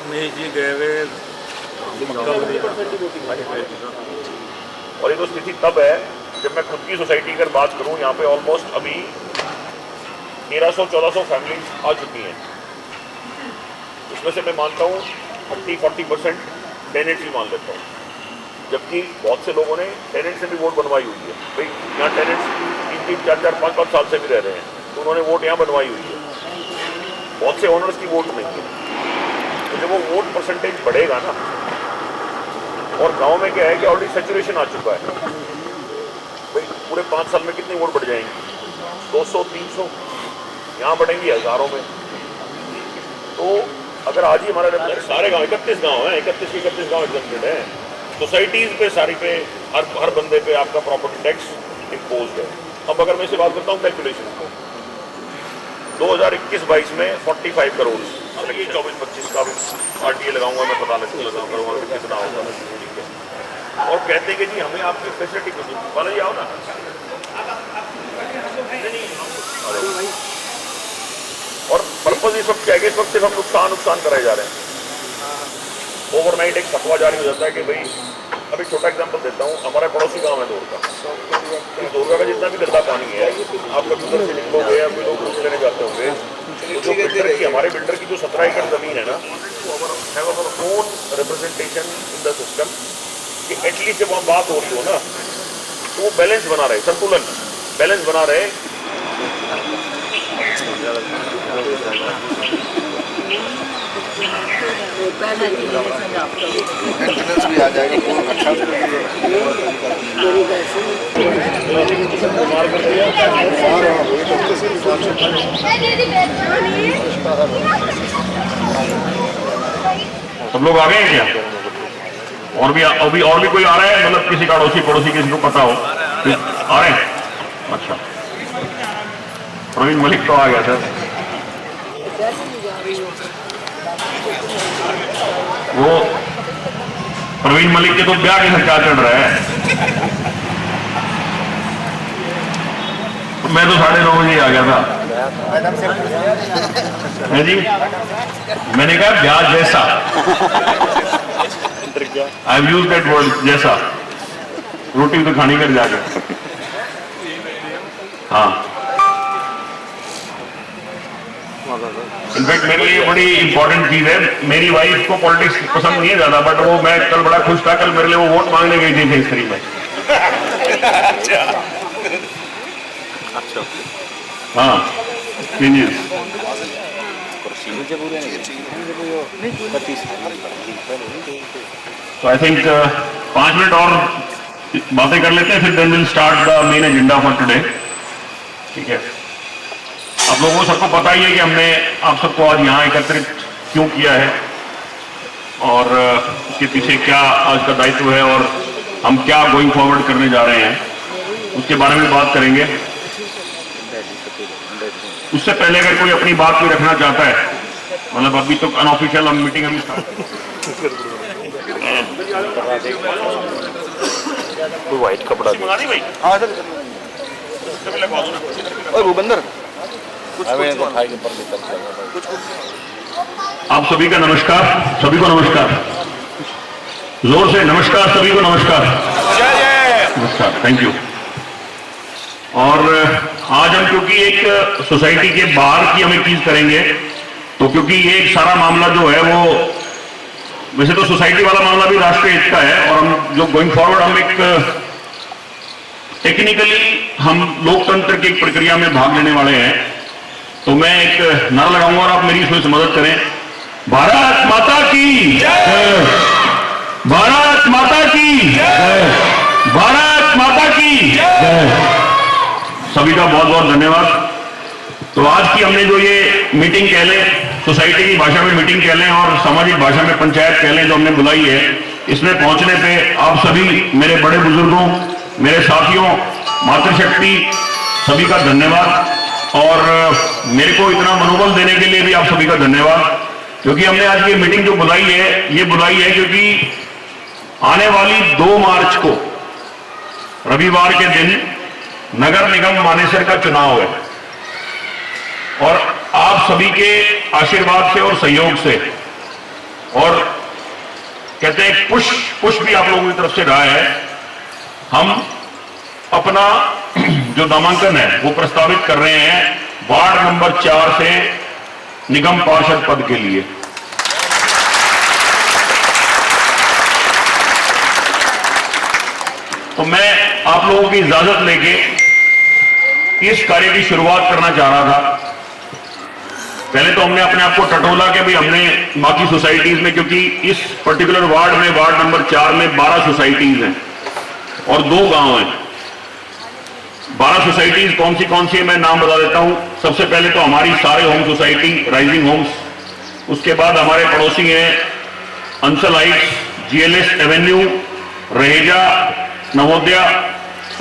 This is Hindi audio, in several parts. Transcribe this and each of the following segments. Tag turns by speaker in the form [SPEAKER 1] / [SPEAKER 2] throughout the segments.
[SPEAKER 1] नहीं जी, गए हुए।
[SPEAKER 2] और ये तो स्थिति तब है जब मैं खुद की सोसाइटी की अगर बात करूं, यहाँ पे ऑलमोस्ट अभी 1300-1400 फैमिलीज आ चुकी हैं। इसमें से मैं मानता हूँ 30-40% टेनेंट्स ही मान लेता हूँ, जबकि बहुत से लोगों ने टेनेंट से भी वोट बनवाई हुई है। भाई यहाँ टेनेंट्स 3-3, 4-4, 5-5 साल से भी रह रहे हैं, तो उन्होंने वोट यहाँ बनवाई हुई है। बहुत से ओनर्स की वोट नहीं है। तो जब वो वोट परसेंटेज बढ़ेगा ना, और गांव में क्या है कि ऑलरेडी सैचुरेशन आ चुका है। भाई पूरे 5 साल में कितनी वोट बढ़ जाएंगी? 200-300, यहाँ बढ़ेंगी हजारों में। तो अगर आज ही हमारा सारे गांव 31 गांव हैं, 31 के 31 गांव एग्जेम्प्टेड हैं, सोसाइटीज पे सारी पे हर बंदे पे आपका प्रॉपर्टी टैक्स इम्पोज है। अब अगर मैं इसे बात करता हूँ कैलकुलेशन को, 2021-22 में 45 करोड़, 24-25 का भी RTA लगाऊंगा मैं, पता करूँगा कि कितना होगा, ठीक है। और कहते हैं कि जी हमें आपकी फैसिलिटी को वाला जी आओ ना, और पर्पज इस वक्त क्या है कि इस वक्त सिर्फ हम नुकसान कराए जा रहे हैं। ओवरनाइट एक फतवा जारी हो जाता है कि भाई, अभी छोटा एग्जांपल देता हूँ, हमारा पड़ोसी गांव है दोरका। इस दोरका का जितना भी गंदा पानी है, आप कभी उधर से निकलोगे या कोई लोग घूस लेने जाते होंगे, तो जो बिल्डर की, हमारे बिल्डर की जो 17 एकड़ जमीन है ना, have our own representation in the system, कि एटलीस्ट जब वहाँ बात हो रही हो ना, तो वो बैलेंस बना रहे, संतुलन बैलेंस बना रहे।
[SPEAKER 3] भी आ जाएगा।
[SPEAKER 2] सब लोग आ गए हैं क्या? और भी कोई आ रहा है? मतलब किसी का पड़ोसी किसी को पता हो आ रहे हैं? अच्छा, प्रवीण मलिक तो आ गया सर। वो प्रवीण मलिक के तो ब्याह के खर्चा चढ़ रहा है। मैं तो 9:30 बजे आ गया था। है जी, मैंने कहा ब्याह जैसा, I have used that word, जैसा। रोटी तो खानी कर जाके। हाँ, इनफैक्ट मेरे लिए बड़ी इंपॉर्टेंट चीज है, मेरी वाइफ को पॉलिटिक्स पसंद नहीं है ज्यादा, बट वो, मैं कल बड़ा खुश था, कल मेरे लिए वो वोट मांगने गई थी फेस 3 में। हाँ, तो आई थिंक 5 मिनट और बातें कर लेते हैं, फिर then will start the main agenda for today. ठीक है, आप लोगों को सबको पता ही है कि हमने आप सबको आज यहाँ एकत्रित क्यों किया है, और इसके पीछे क्या आज का दायित्व है, और हम क्या गोइंग फॉरवर्ड करने जा रहे हैं, उसके बारे में बात करेंगे। उससे पहले अगर कोई अपनी बात भी रखना चाहता है, मतलब अभी तो अनऑफिशियल हम मीटिंग अभी
[SPEAKER 3] कोई व्हाइट कपड़ा
[SPEAKER 2] भाई।
[SPEAKER 3] हाँ सर, भूपेंद्र
[SPEAKER 2] आप सभी का नमस्कार, सभी को नमस्कार, जोर से नमस्कार, सभी को नमस्कार, नमस्कार, थैंक यू। और आज हम क्योंकि एक सोसाइटी के बाहर की हम एक चीज करेंगे, तो क्योंकि ये एक सारा मामला जो है वो, वैसे तो सोसाइटी वाला मामला भी राष्ट्रीय हित का है, और हम जो गोइंग फॉरवर्ड हम एक टेक्निकली हम लोकतंत्र की एक प्रक्रिया में भाग लेने वाले हैं। तो मैं एक नारा लगाऊंगा और आप मेरी इसमें मदद करें। भारत माता की जय, भारत माता की जय, भारत माता की जय। सभी का बहुत बहुत धन्यवाद। तो आज की हमने जो ये मीटिंग कह लें, सोसाइटी की भाषा में मीटिंग कह लें और सामाजिक भाषा में पंचायत कह लें, जो हमने बुलाई है, इसमें पहुंचने पे आप सभी मेरे बड़े बुजुर्गों, मेरे साथियों, मातृशक्ति, सभी का धन्यवाद। और मेरे को इतना मनोबल देने के लिए भी आप सभी का धन्यवाद, क्योंकि हमने आज ये मीटिंग जो बुलाई है, ये बुलाई है क्योंकि आने वाली 2 मार्च को रविवार के दिन नगर निगम मानेसर का चुनाव है। और आप सभी के आशीर्वाद से और सहयोग से, और कहते हैं पुश भी आप लोगों की तरफ से रहा है, हम अपना जो नामांकन है वो प्रस्तावित कर रहे हैं वार्ड नंबर 4 से निगम पार्षद पद के लिए। तो मैं आप लोगों की इजाजत लेके इस कार्य की शुरुआत करना चाह रहा था। पहले तो हमने अपने आप को टटोला कि भाई हमने बाकी सोसाइटीज में, क्योंकि इस पर्टिकुलर वार्ड में वार्ड नंबर 4 में 12 सोसाइटीज हैं और 2 गांव हैं। 12 सोसाइटीज कौन सी है मैं नाम बता देता हूं। सबसे पहले तो हमारी सारे होम सोसाइटी राइजिंग होम्स, उसके बाद हमारे पड़ोसी हैं Ansal Heights, GLS Avenue, Raheja, Navodaya,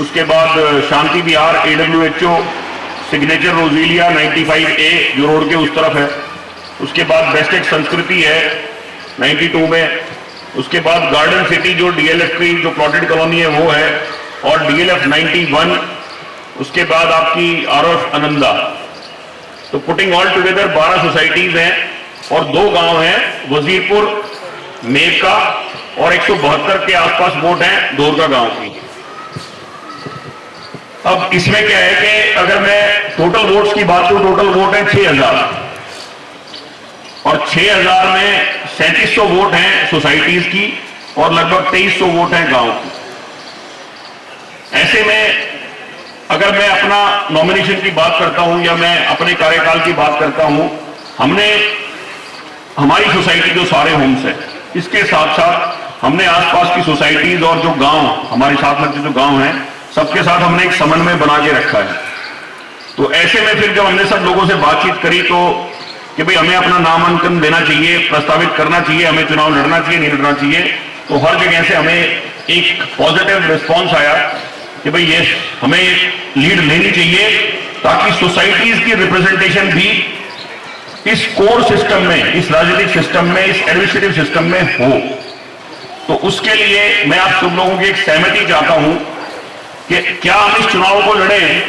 [SPEAKER 2] उसके बाद शांति विहार, AWHO, सिग्नेचर रोजिलिया 95A जो रोड के उस तरफ है, उसके बाद बेस्टेक संस्कृति है 92 में, उसके बाद गार्डन सिटी जो DLF की जो प्लॉटेड कॉलोनी है वो है, और DLF 91, उसके बाद आपकी RF आनंदा। तो पुटिंग ऑल टुगेदर 12 सोसाइटीज हैं और 2 गांव हैं, वजीरपुर, मेरका, और 172 के आसपास वोट हैं दोरका गांव की। अब इसमें क्या है कि अगर मैं टोटल वोट्स की बात करूं, टोटल वोट है 6000 और 6000 में 3700 वोट हैं सोसाइटीज की और लगभग 2300 वोट हैं गांव की। ऐसे में अगर मैं अपना नॉमिनेशन की बात करता हूं या मैं अपने कार्यकाल की बात करता हूं, हमने हमारी सोसाइटी जो सारे होम्स हैं, इसके साथ साथ हमने आसपास की सोसाइटीज और जो गांव हमारे साथ लगते जो गांव हैं, सबके साथ हमने एक समन्वय बना के रखा है। तो ऐसे में फिर जब हमने सब लोगों से बातचीत करी तो कि भाई हमें अपना नामांकन देना चाहिए, प्रस्तावित करना चाहिए, हमें चुनाव लड़ना चाहिए, नहीं लड़ना चाहिए, तो हर जगह से हमें एक पॉजिटिव रिस्पॉन्स आया कि भाई ये हमें लीड लेनी चाहिए ताकि सोसाइटीज की रिप्रेजेंटेशन भी इस कोर सिस्टम में, इस राजनीतिक सिस्टम में, इस एडमिनिस्ट्रेटिव सिस्टम में हो। तो उसके लिए मैं आप सब लोगों की एक सहमति चाहता हूं कि क्या हम इस चुनाव को लड़ें,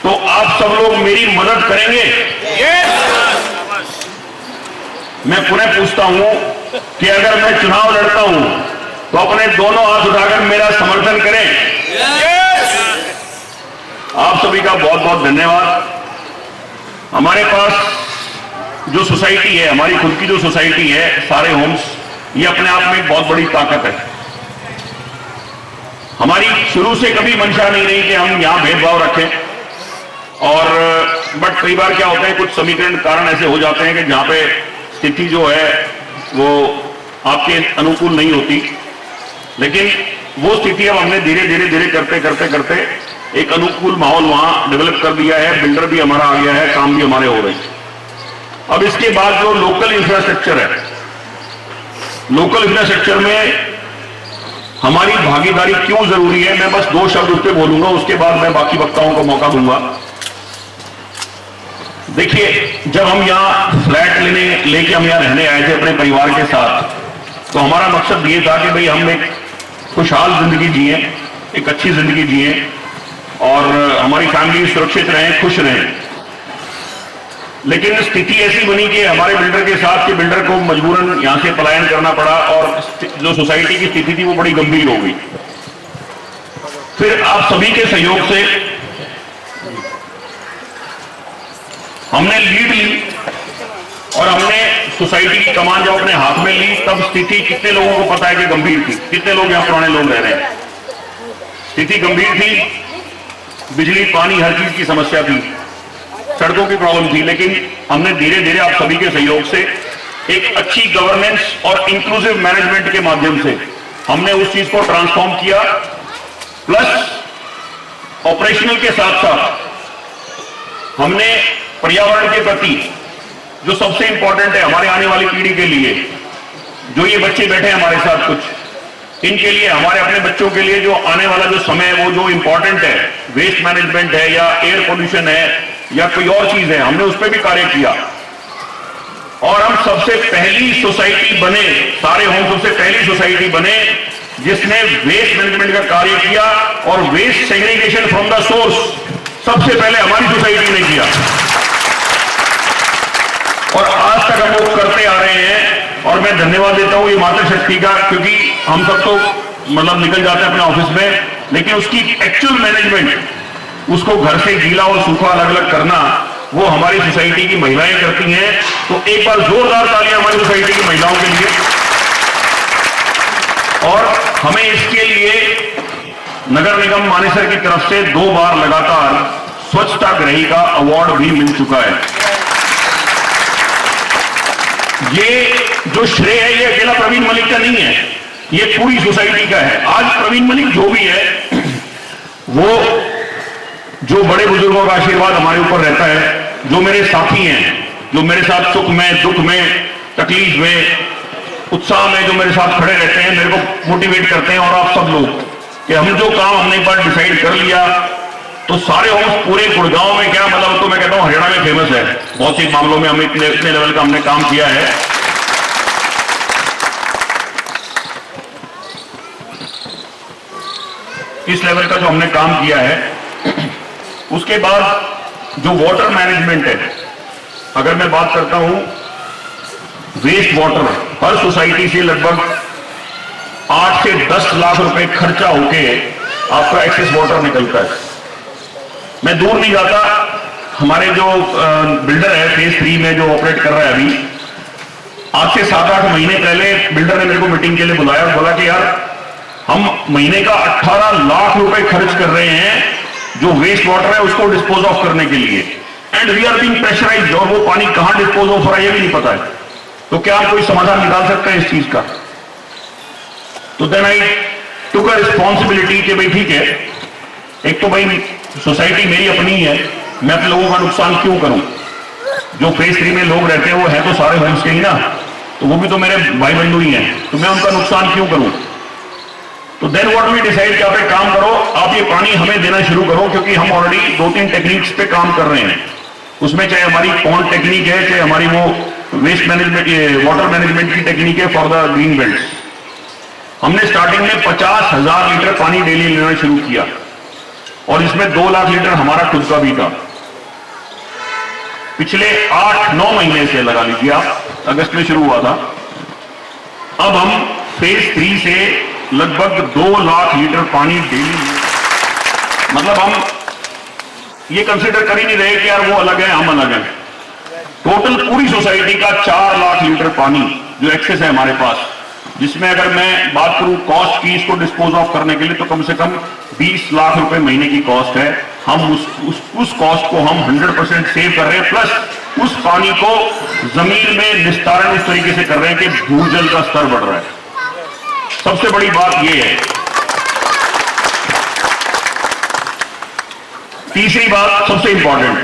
[SPEAKER 2] तो आप सब लोग मेरी मदद करेंगे? मैं पुनः पूछता हूं कि अगर मैं चुनाव लड़ता हूं तो अपने दोनों हाथ उठाकर मेरा समर्थन करें। आप सभी का बहुत बहुत धन्यवाद। हमारे पास जो सोसाइटी है, हमारी खुद की जो सोसाइटी है, सारे होम्स, ये अपने आप में एक बहुत बड़ी ताकत है। हमारी शुरू से कभी मंशा नहीं रही कि हम यहां भेदभाव रखें, और बट कई बार क्या होता है, कुछ समीकरण कारण ऐसे हो जाते हैं कि जहां पे स्थिति जो है वो आपके अनुकूल नहीं होती, लेकिन वो स्थिति अब हमने धीरे धीरे करते करते करते एक अनुकूल माहौल वहां डेवलप कर दिया है। बिल्डर भी हमारा आ गया है, काम भी हमारे हो रहे हैं। अब इसके बाद जो लोकल इंफ्रास्ट्रक्चर है, लोकल इंफ्रास्ट्रक्चर में हमारी भागीदारी क्यों जरूरी है, मैं बस 2 शब्द उस पर बोलूंगा, उसके बाद मैं बाकी वक्ताओं को मौका दूंगा। देखिए, जब हम यहाँ फ्लैट लेके हम यहाँ रहने आए थे अपने परिवार के साथ, तो हमारा मकसद ये था कि भाई हम एक खुशहाल जिंदगी जिए, एक अच्छी जिंदगी जिए और हमारी फैमिली सुरक्षित रहे, खुश रहे। लेकिन स्थिति ऐसी बनी कि हमारे बिल्डर के साथ के बिल्डर को मजबूरन यहां से पलायन करना पड़ा और जो सोसाइटी की स्थिति थी वो बड़ी गंभीर हो गई। फिर आप सभी के सहयोग से हमने लीड ली और हमने सोसाइटी की कमान जब अपने हाथ में ली, तब स्थिति कितने लोगों को पता है कि गंभीर थी? कितने लोग यहां पुराने लोग रह रहे हैं? स्थिति गंभीर थी, बिजली पानी हर चीज की समस्या थी, सड़कों की प्रॉब्लम थी। लेकिन हमने धीरे धीरे आप सभी के सहयोग से एक अच्छी गवर्नेंस और इंक्लूसिव मैनेजमेंट के माध्यम से हमने उस चीज को ट्रांसफॉर्म किया। प्लस ऑपरेशनल के साथ साथ हमने पर्यावरण के प्रति, जो सबसे इंपॉर्टेंट है हमारे आने वाली पीढ़ी के लिए, जो ये बच्चे बैठे हैं हमारे साथ, कुछ इनके लिए, हमारे अपने बच्चों के लिए जो आने वाला जो समय है वो जो इंपॉर्टेंट है, वेस्ट मैनेजमेंट है या एयर पोल्यूशन है या कोई और चीज है, हमने उस पर भी कार्य किया। और हम सबसे पहली सोसाइटी बने, सारे होम सबसे पहली सोसाइटी बने जिसने वेस्ट मैनेजमेंट का कार्य किया और waste segregation from the source सबसे पहले हमारी सोसाइटी ने किया। आज तक हम लोग करते आ रहे हैं। और मैं धन्यवाद देता हूं ये मातृशक्ति का, क्योंकि हम सब तो मतलब निकल जाते हैं अपने ऑफिस में, लेकिन उसकी एक्चुअल मैनेजमेंट, उसको घर से गीला और सूखा अलग अलग करना, वो हमारी सोसाइटी की महिलाएं करती हैं। तो एक बार जोरदार तालियां हमारी सोसाइटी की महिलाओं के लिए। और हमें इसके लिए नगर निगम मानेसर की तरफ से 2 बार लगातार स्वच्छताग्रही का अवार्ड भी मिल चुका है। ये जो श्रेय है ये अकेला प्रवीण मलिक का नहीं है, ये पूरी सोसाइटी का है। आज प्रवीण मलिक जो भी है, वो जो बड़े बुजुर्गों का आशीर्वाद हमारे ऊपर रहता है, जो मेरे साथी हैं, जो मेरे साथ सुख में, दुख में, तकलीफ में, उत्साह में जो मेरे साथ खड़े रहते हैं, मेरे को मोटिवेट करते हैं। और आप सब लोग कि हम जो काम हमने एक बार डिसाइड कर लिया तो सारे होम्स पूरे गुड़गांव में, क्या मतलब, तो मैं कहता हूं हरियाणा में फेमस है। बहुत सी मामलों में हम इतने लेवल का हमने काम किया है। इस लेवल का जो हमने काम किया है। उसके बाद जो वाटर मैनेजमेंट है, अगर मैं बात करता हूं, वेस्ट वाटर हर सोसाइटी से लगभग 8 से 10 लाख रुपए खर्चा होके आपका एक्सेस वाटर निकलता है। मैं दूर नहीं जाता, हमारे जो बिल्डर है फेज 3 में जो ऑपरेट कर रहा है अभी, आज से 7-8 महीने पहले बिल्डर ने मेरे को मीटिंग के लिए बुलाया और बोला कि यार हम महीने का 18 लाख रुपए खर्च कर रहे हैं जो वेस्ट वाटर है उसको डिस्पोज ऑफ करने के लिए, and we are being pressurised, और वो पानी कहां डिस्पोज ऑफ हो रहा है ये भी नहीं पता है। तो क्या आप कोई समाधान निकाल सकते हैं इस चीज का? तो then I took a responsibility कि भाई ठीक है, एक तो भाई सोसाइटी मेरी अपनी है, मैं अपने लोगों का नुकसान क्यों करूं? जो फेज 3 में लोग रहते हैं वो है तो सारे होम्स के ही ना, तो वो भी तो मेरे भाई बंधु ही हैं, तो मैं उनका नुकसान क्यों करूं? तो देन व्हाट वी डिसाइड कि आप एक काम करो, आप ये पानी हमें देना शुरू करो, क्योंकि हम ऑलरेडी 2-3 टेक्निक्स पे काम कर रहे हैं। उसमें चाहे हमारी पॉन्ड टेक्निक है, चाहे हमारी वो वेस्ट मैनेजमेंट, वाटर मैनेजमेंट की टेक्निक है फॉर द ग्रीन बेल्ट। हमने स्टार्टिंग में 50,000 लीटर पानी डेली लेना शुरू किया, और इसमें 2 लाख लीटर हमारा खुद का भी था। पिछले 8-9 महीने से लगा लीजिए आप, अगस्त में शुरू हुआ था, अब हम फेज 3 से लगभग 2 लाख लीटर पानी डेली, मतलब हम ये कंसिडर कर ही नहीं रहे कि यार वो अलग है हम अलग हैं। टोटल पूरी सोसाइटी का 4 लाख लीटर पानी जो एक्सेस है हमारे पास, जिसमें अगर मैं बात करूं कॉस्ट की, इसको डिस्पोज ऑफ करने के लिए तो कम से कम 20 लाख रुपए महीने की कॉस्ट है। हम उस कॉस्ट को हम 100% सेव कर रहे हैं, प्लस उस पानी को जमीन में निस्तारण इस तरीके से कर रहे हैं कि भूजल का स्तर बढ़ रहा है। सबसे बड़ी बात यह है। तीसरी बात सबसे important,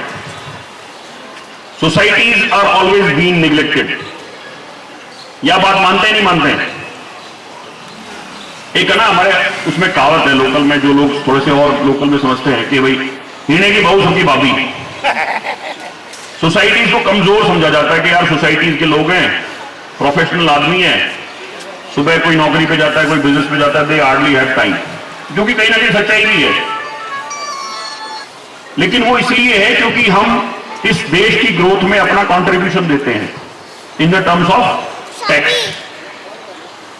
[SPEAKER 2] societies are always being neglected. यह बात मानते हैं नहीं मानते? एक है ना हमारे उसमें कहावत है लोकल में, जो लोग थोड़े से और लोकल में समझते हैं कि भाई हिरने की बहू सबकी भाभी। सोसाइटीज को कमजोर समझा जाता है कि यार सोसाइटीज के लोग हैं, प्रोफेशनल आदमी हैं, सुबह कोई नौकरी पे जाता है, कोई बिजनेस पे जाता है, दे हार्डली हैव टाइम, जो कि कहीं ना कहीं सच्चाई भी है। लेकिन वो इसलिए है क्योंकि हम इस देश की ग्रोथ में अपना कंट्रीब्यूशन देते हैं in the terms of tax.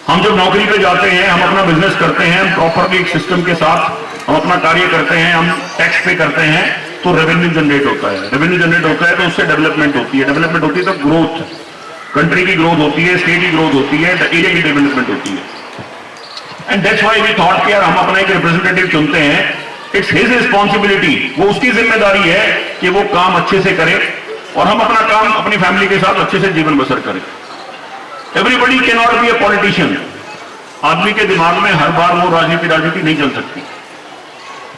[SPEAKER 2] हम जब नौकरी पे जाते हैं, हम अपना बिजनेस करते हैं, हम प्रॉपरली एक सिस्टम के साथ हम अपना कार्य करते हैं, हम टैक्स पे करते हैं, तो रेवेन्यू जनरेट होता है। रेवेन्यू जनरेट होता है तो उससे डेवलपमेंट होती है, डेवलपमेंट होती है तो ग्रोथ, कंट्री की ग्रोथ होती है, स्टेट की ग्रोथ होती है, एरिया की डेवलपमेंट होती है। And that's why we thought कि यार हम अपना एक रिप्रेजेंटेटिव चुनते हैं, इट्स हिज रिस्पॉन्सिबिलिटी, वो उसकी जिम्मेदारी है कि वो काम अच्छे से करे और हम अपना काम अपनी फैमिली के साथ अच्छे से जीवन बसर करें। Everybody can not be a politician. आदमी के दिमाग में हर बार वो राजनीति नहीं चल सकती,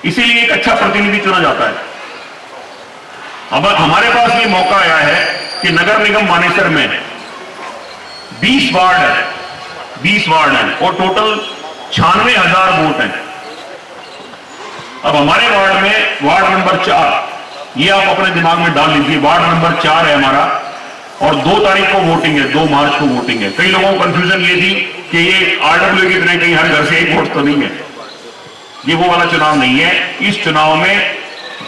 [SPEAKER 2] इसीलिए एक अच्छा प्रतिनिधि चुना जाता है। अब हमारे पास ये मौका आया है कि नगर निगम मानेसर में 20 वार्ड है, 20 वार्ड है और टोटल 96,000 वोट हैं। अब हमारे वार्ड में वार्ड नंबर 4, ये आप अपने दिमाग में डाल लीजिए, वार्ड नंबर 4 है हमारा, और 2 तारीख को वोटिंग है, 2 मार्च को वोटिंग है। कई लोगों को कंफ्यूजन ये थी कि ये आरडब्ल्यू की तरह कहीं हर घर से एक वोट तो नहीं है, ये वो वाला चुनाव नहीं है। इस चुनाव में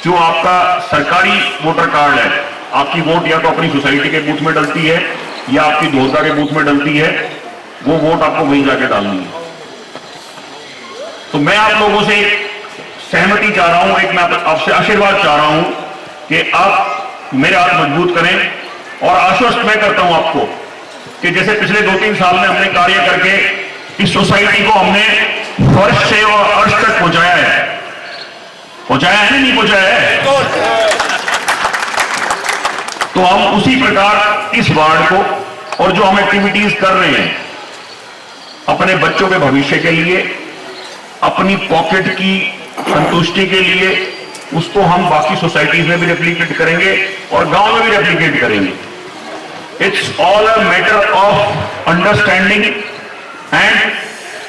[SPEAKER 2] जो आपका सरकारी वोटर कार्ड है आपकी वोट या तो अपनी सोसाइटी के बूथ में डलती है या आपकी दोहता के बूथ में डलती है, वो वोट आपको वहीं जाके डालनी है। तो मैं आप लोगों से सहमति चाह रहा हूं, एक मैं आपसे आशीर्वाद चाह रहा हूं कि आप मेरे हाथ मजबूत करें और आश्वस्त मैं करता हूं आपको कि जैसे पिछले 2-3 साल में हमने कार्य करके इस सोसाइटी को हमने फर्श से और अर्श तक पहुंचाया है नहीं पहुंचाया है। तो हम उसी प्रकार इस वार्ड को और जो हम एक्टिविटीज कर रहे हैं अपने बच्चों के भविष्य के लिए, अपनी पॉकेट की संतुष्टि के लिए, उसको हम बाकी सोसाइटीज में भी रेप्लिकेट करेंगे और गांव में भी रेप्लिकेट करेंगे। It's all a matter of understanding and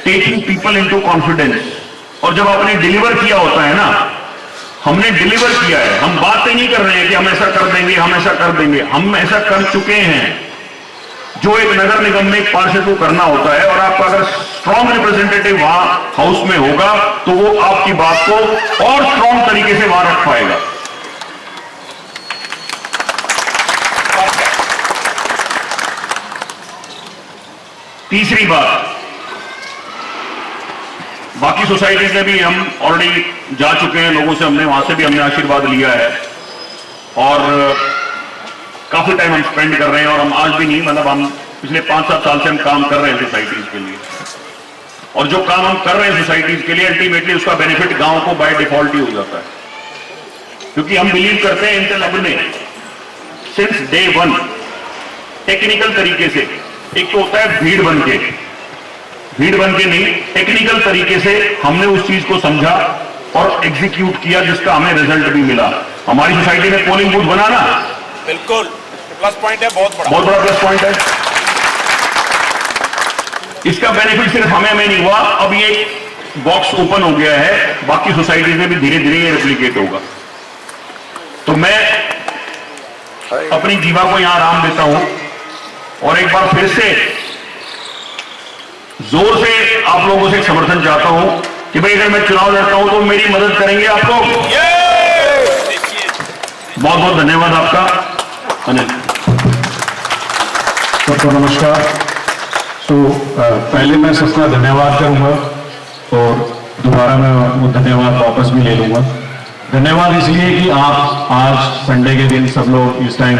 [SPEAKER 2] taking people into confidence. और जब आपने डिलीवर किया होता है ना, हमने डिलीवर किया है, हम बातें नहीं कर रहे हैं कि हम ऐसा कर देंगे, हम ऐसा कर देंगे, हम ऐसा कर चुके हैं। जो एक नगर निगम में एक पार्षद को करना होता है और आपका अगर स्ट्रॉन्ग रिप्रेजेंटेटिव वहां हाउस में होगा तो वो आपकी बात को और स्ट्रॉन्ग तरीके से वहां रख पाएगा। तीसरी बात, बाकी सोसाइटीज में भी हम ऑलरेडी जा चुके हैं, लोगों से हमने वहां से भी हमने आशीर्वाद लिया है और काफी टाइम हम स्पेंड कर रहे हैं। और हम आज भी नहीं, मतलब हम पिछले 5-7 साल से हम काम कर रहे हैं सोसाइटीज के लिए, और जो काम हम कर रहे हैं सोसाइटीज के लिए अल्टीमेटली उसका बेनिफिट गांव को बाय डिफॉल्ट ही हो जाता है, क्योंकि हम बिलीव करते हैं इंटेलेक्ट में सिंस डे 1 टेक्निकल तरीके से। एक तो होता है भीड़ बन के नहीं, टेक्निकल तरीके से हमने उस चीज को समझा और एग्जीक्यूट किया, जिसका हमें रिजल्ट भी मिला। हमारी सोसाइटी में पोलिंग बूथ बना ना,
[SPEAKER 1] बिल्कुल प्लस पॉइंट है, बहुत
[SPEAKER 2] बड़ा प्लस पॉइंट है। इसका बेनिफिट सिर्फ हमें नहीं हुआ, अब ये बॉक्स ओपन हो गया है, बाकी सोसाइटी में भी धीरे धीरे ये रेप्लिकेट होगा। तो मैं अपनी जीवा को यहां आराम देता हूं और एक बार फिर से जोर से आप लोगों से एक समर्थन चाहता हूं कि भाई अगर मैं चुनाव लड़ता हूं तो मेरी मदद करेंगे आप लोग। बहुत बहुत धन्यवाद आपका। अनिल
[SPEAKER 4] सबको नमस्कार। पहले मैं सबका धन्यवाद करूंगा और दोबारा मैं वो धन्यवाद वापस भी ले लूंगा। धन्यवाद इसलिए कि आप आज संडे के दिन सब लोग इस टाइम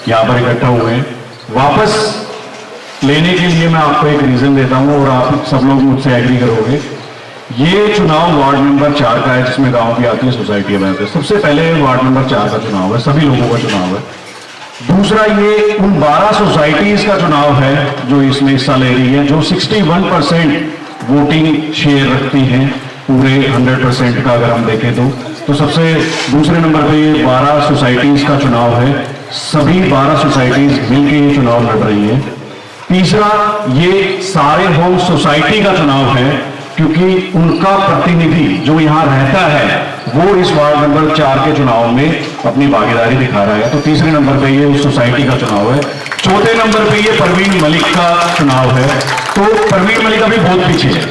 [SPEAKER 4] यहाँ पर इकट्ठा हुए हैं। वापस लेने के लिए मैं आपको एक रीजन देता हूँ और आप सब लोग मुझसे एग्री करोगे। ये चुनाव वार्ड नंबर 4 का है, जिसमें गांव की आती है, सोसाइटी में आती है। सबसे पहले वार्ड नंबर 4 का चुनाव है, सभी लोगों का चुनाव है। दूसरा, ये उन 12 सोसाइटीज का चुनाव है जो इसमें हिस्सा ले रही है, जो 61% वोटिंग शेयर रखती हैं पूरे 100% का अगर हम देखें तो सबसे दूसरे नंबर पे ये 12 सोसाइटीज का चुनाव है। सभी 12 सोसाइटीज मिलकर ये चुनाव लड़ रही है। तीसरा, ये सारे होम सोसाइटी का चुनाव है, क्योंकि उनका प्रतिनिधि जो यहाँ रहता है वो इस वार्ड नंबर 4 के चुनाव में अपनी भागीदारी दिखा रहा है। तो तीसरे नंबर पे ये उस सोसाइटी का चुनाव है। चौथे नंबर पे ये परवीन मलिक का चुनाव है। तो परवीन मलिक अभी बहुत पीछे है।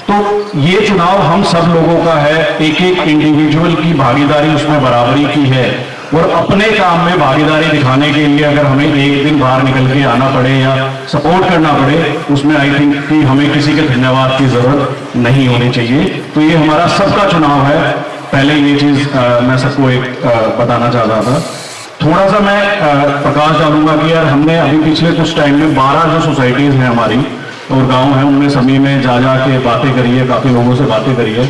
[SPEAKER 4] तो ये चुनाव हम सब लोगों का है। एक एक इंडिविजुअल की भागीदारी उसमें बराबरी की है और अपने काम में भागीदारी दिखाने के लिए अगर हमें एक दिन बाहर निकल के आना पड़े या सपोर्ट करना पड़े, उसमें आई थिंक कि हमें किसी के धन्यवाद की जरूरत नहीं होनी चाहिए। तो ये हमारा सबका चुनाव है। पहले ये चीज मैं सबको एक बताना चाह रहा था। थोड़ा सा मैं प्रकाश डालूंगा कि यार हमने अभी पिछले कुछ टाइम में 12 जो सोसाइटीज हैं हमारी और गांव हैं, उनमें सभी में जा के बातें करी है, काफी लोगों से बातें करी है।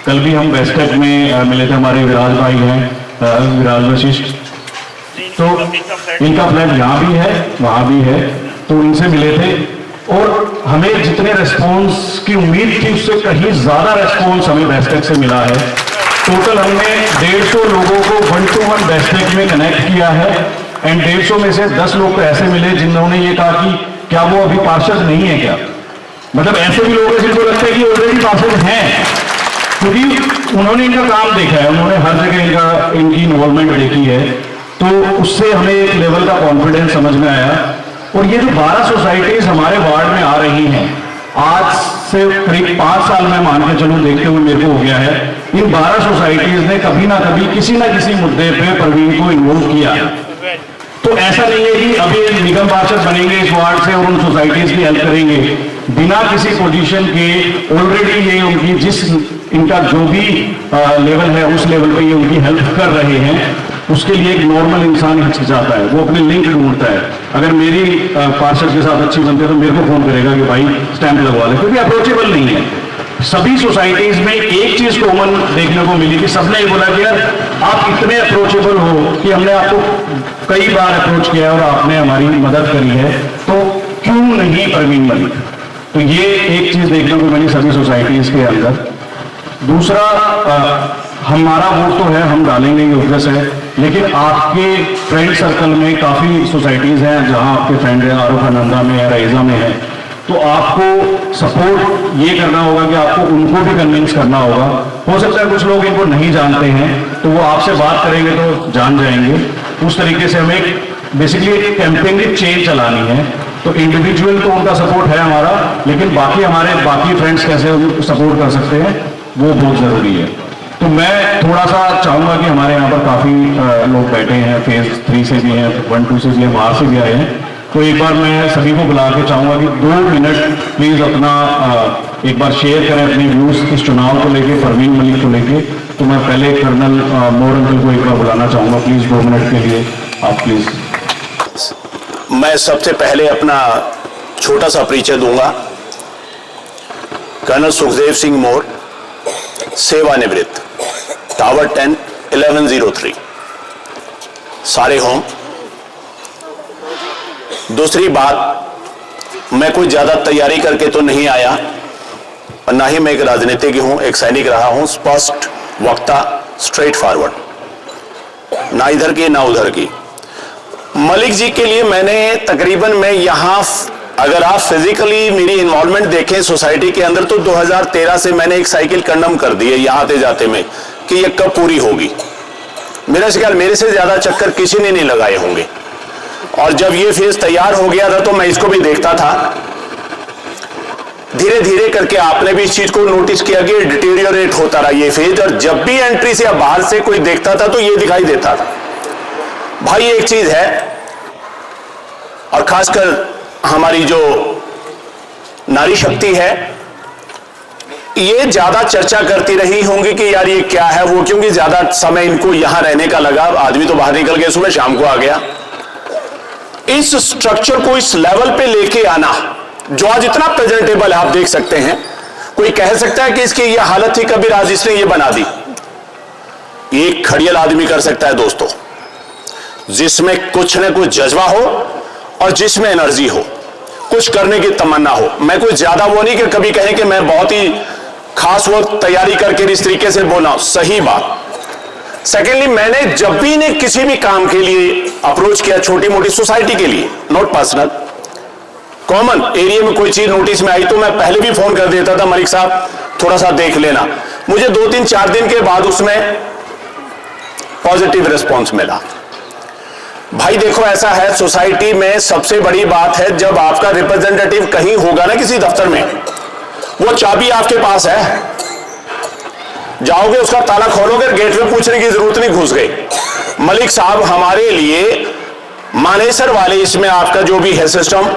[SPEAKER 4] कल भी हम वेस्टेक में मिले थे, हमारे विराज भाई हैं, विराज वशिष्ठ, तो इनका फ्लैट यहाँ भी है वहां भी है, तो इनसे मिले थे और हमें जितने रेस्पॉन्स की उम्मीद थी उससे कहीं ज्यादा रेस्पॉन्स हमें वेस्टेक से मिला है। टोटल हमने 150 लोगों को 1-to-1 वेस्टेक में कनेक्ट किया है एंड 150 में से 10 लोग तो ऐसे मिले जिन्होंने ये कहा कि क्या वो अभी पार्षद नहीं है क्या। मतलब ऐसे भी लोग हैं जिनको लगता है कि ऑलरेडी पार्षद हैं, क्योंकि उन्होंने इनका काम देखा है, उन्होंने हर जगह इनकी इन्वॉल्वमेंट देखी है। तो उससे हमें एक लेवल का कॉन्फिडेंस समझ में आया। और ये जो 12 सोसाइटीज हमारे वार्ड में आ रही हैं, आज से करीब 5 साल में मान के चलूं देखते हुए मेरे को हो गया है, इन 12 सोसाइटीज ने कभी ना कभी किसी ना किसी मुद्दे पे परवीन को इन्वॉल्व किया। तो ऐसा नहीं है कि अभी निगम पार्षद बनेंगे इस वार्ड से और उन सोसाइटीज की हेल्प करेंगे बिना किसी पोजीशन के। ऑलरेडी ये उनकी जिस इनका जो भी लेवल है उस लेवल पे ये उनकी हेल्प कर रहे हैं। उसके लिए एक नॉर्मल इंसान हिचकिचाता है, वो अपने लिंक ढूंढता है। अगर मेरी पार्षद के साथ अच्छी बनती है तो मेरे को फोन करेगा कि भाई स्टैंप लगवा ले, क्योंकि अप्रोचेबल नहीं है। सभी सोसाइटीज में एक चीज कॉमन देखने को मिली कि सबने ये बोला कि यार आप इतने अप्रोचेबल हो कि हमने आपको कई बार अप्रोच किया और आपने हमारी मदद करी है, तो क्यों नहीं प्रवीण मलिक। तो ये एक चीज देखने को मिली सभी सोसाइटीज के अंदर। दूसरा, हमारा वोट तो है, हम डालेंगे, ये ऑब्वियस है, लेकिन आपके फ्रेंड सर्कल में काफी सोसाइटीज हैं जहां आपके फ्रेंड है, आरोफानंदा में है, रईजा में है, तो आपको सपोर्ट ये करना होगा कि आपको उनको भी कन्विंस करना होगा। हो सकता है कुछ लोग इनको नहीं जानते हैं, तो वो आपसे बात करेंगे तो जान जाएंगे। उस तरीके से हमें बेसिकली कैंपेन की चेन चलानी है। तो इंडिविजुअल तो उनका सपोर्ट है हमारा, लेकिन बाकी हमारे बाकी फ्रेंड्स कैसे सपोर्ट कर सकते हैं वो बहुत जरूरी है। तो मैं थोड़ा सा चाहूंगा कि हमारे यहाँ पर काफी लोग बैठे हैं, फेज 3 से भी हैं, 1, 2 से भी हैं, बाहर से भी आए हैं। तो एक बार मैं सभी को बुला के चाहूंगा कि 2 मिनट प्लीज अपना एक बार शेयर करें अपने व्यूज इस चुनाव को लेके, प्रवीण मलिक को लेके। तो मैं पहले कर्नल मोर अंकल को एक बार बुलाना चाहूंगा, प्लीज 2 मिनट के लिए आप प्लीज।
[SPEAKER 5] मैं सबसे पहले अपना छोटा सा परिचय दूंगा। कर्नल सुखदेव सिंह मोर, सेवानिवृत्त, टावर 10, 1103, सारे होम। दूसरी बात, मैं कोई ज्यादा तैयारी करके तो नहीं आया और ना ही मैं एक राजनीतिज्ञ हूं, एक सैनिक रहा हूं, स्पष्ट वक्ता, स्ट्रेट फॉरवर्ड, ना इधर की ना उधर की। मलिक जी के लिए मैंने तकरीबन, मैं यहां अगर आप फिजिकली मेरी इन्वॉल्वमेंट देखें सोसाइटी के अंदर, तो 2013 से मैंने एक साइकिल कंडम कर दी है यहां आते जाते में कि ये कब पूरी होगी। मेरा ख्याल मेरे से ज्यादा चक्कर किसी ने नहीं लगाए होंगे। और जब ये फेज तैयार हो गया था तो मैं इसको भी देखता था। धीरे धीरे करके आपने भी इस चीज को नोटिस किया कि डिटेरियोरेट होता रहा ये फेज, और जब भी एंट्री से या बाहर से कोई देखता था तो ये दिखाई देता था। भाई एक चीज है, और खासकर हमारी जो नारी शक्ति है, ये ज्यादा चर्चा करती रही होंगी कि यार ये क्या है वो, क्योंकि ज्यादा समय इनको यहां रहने का लगा। आदमी तो बाहर निकल गए, सुबह शाम को आ गया। इस स्ट्रक्चर को इस लेवल पे लेके आना जो आज इतना प्रेजेंटेबल है, आप देख सकते हैं। कोई कह सकता है कि इसकी ये हालत थी कबीर, आज इसने ये बना दी। ये एक खड़ियल आदमी कर सकता है दोस्तों, जिसमें कुछ न कुछ जज्बा हो और जिसमें एनर्जी हो, कुछ करने की तमन्ना हो। मैं कोई ज्यादा वो नहीं कि कभी कहें कि मैं बहुत ही खास वो तैयारी करके इस तरीके से बोला, सही बात। सेकेंडली, मैंने जब भी इन्हें किसी भी काम के लिए अप्रोच किया, छोटी मोटी सोसाइटी के लिए, नॉट पर्सनल, कॉमन एरिया में कोई चीज नोटिस में आई तो मैं पहले भी फोन कर देता था, मलिक साहब थोड़ा सा देख लेना। मुझे 2-3-4 दिन के बाद उसमें पॉजिटिव रिस्पॉन्स मिला। भाई देखो ऐसा है, सोसाइटी में सबसे बड़ी बात है जब आपका रिप्रेजेंटेटिव कहीं होगा ना किसी दफ्तर में, वो चाबी आपके पास है, जाओगे उसका ताला खोलोगे, गेट में पूछने की जरूरत नहीं, घुस गए। मलिक साहब हमारे लिए मानेसर वाले, इसमें आपका जो भी है सिस्टम,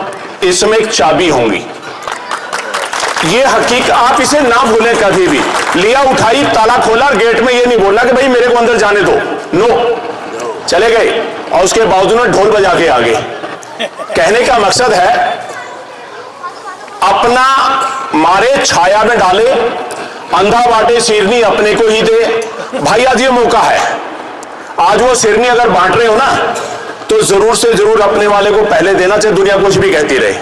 [SPEAKER 5] इसमें एक चाबी होंगी। ये हकीकत आप इसे ना भूलें कभी भी। लिया, उठाई, ताला खोला, गेट में ये नहीं बोलना कि भाई मेरे को अंदर जाने दो, नो, चले गए और उसके बावजूद में ढोल बजा के आ गए। कहने का मकसद है अपना मारे छाया में डाले, अंधा बाटे सिरनी अपने को ही दे। भाई आज ये मौका है, आज वो सिरनी अगर बांट रहे हो ना तो जरूर से जरूर अपने वाले को पहले देना, चाहे दुनिया कुछ भी कहती रहे।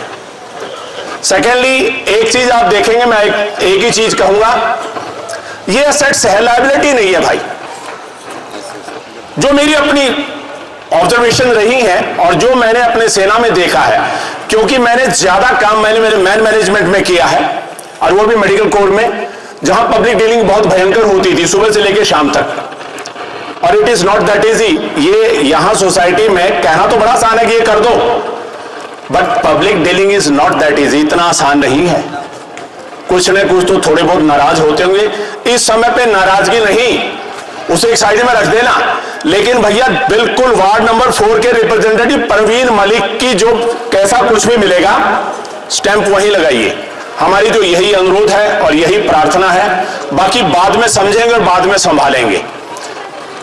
[SPEAKER 5] सेकेंडली, एक चीज आप देखेंगे, मैं एक ही चीज कहूंगा, ये असेट्स है, लायबिलिटी नहीं है भाई। जो मेरी अपनी ऑब्जर्वेशन रही है और जो मैंने अपने सेना में देखा है, क्योंकि मैंने ज्यादा काम मैंने मेरे मैन मैनेजमेंट में किया है, और वो भी मेडिकल कोर में, जहां पब्लिक डीलिंग बहुत भयंकर होती थी सुबह से लेकर शाम तक। और it is not that easy. ये यहां सोसाइटी में कहना तो बड़ा आसान है कि ये कर दो, but public dealing is not that easy, इतना आसान नहीं है। कुछ न कुछ तो थोड़े बहुत नाराज होते होंगे। इस समय पे नाराजगी नहीं, उसे एक साइड में रख देना, लेकिन भैया बिल्कुल वार्ड नंबर 4 के रिप्रेजेंटेटिव परवीन मलिक की जो कैसा कुछ भी मिलेगा स्टैंप वहीं लगाइए। हमारी तो यही अनुरोध है और यही प्रार्थना है, बाकी बाद में समझेंगे और बाद में संभालेंगे।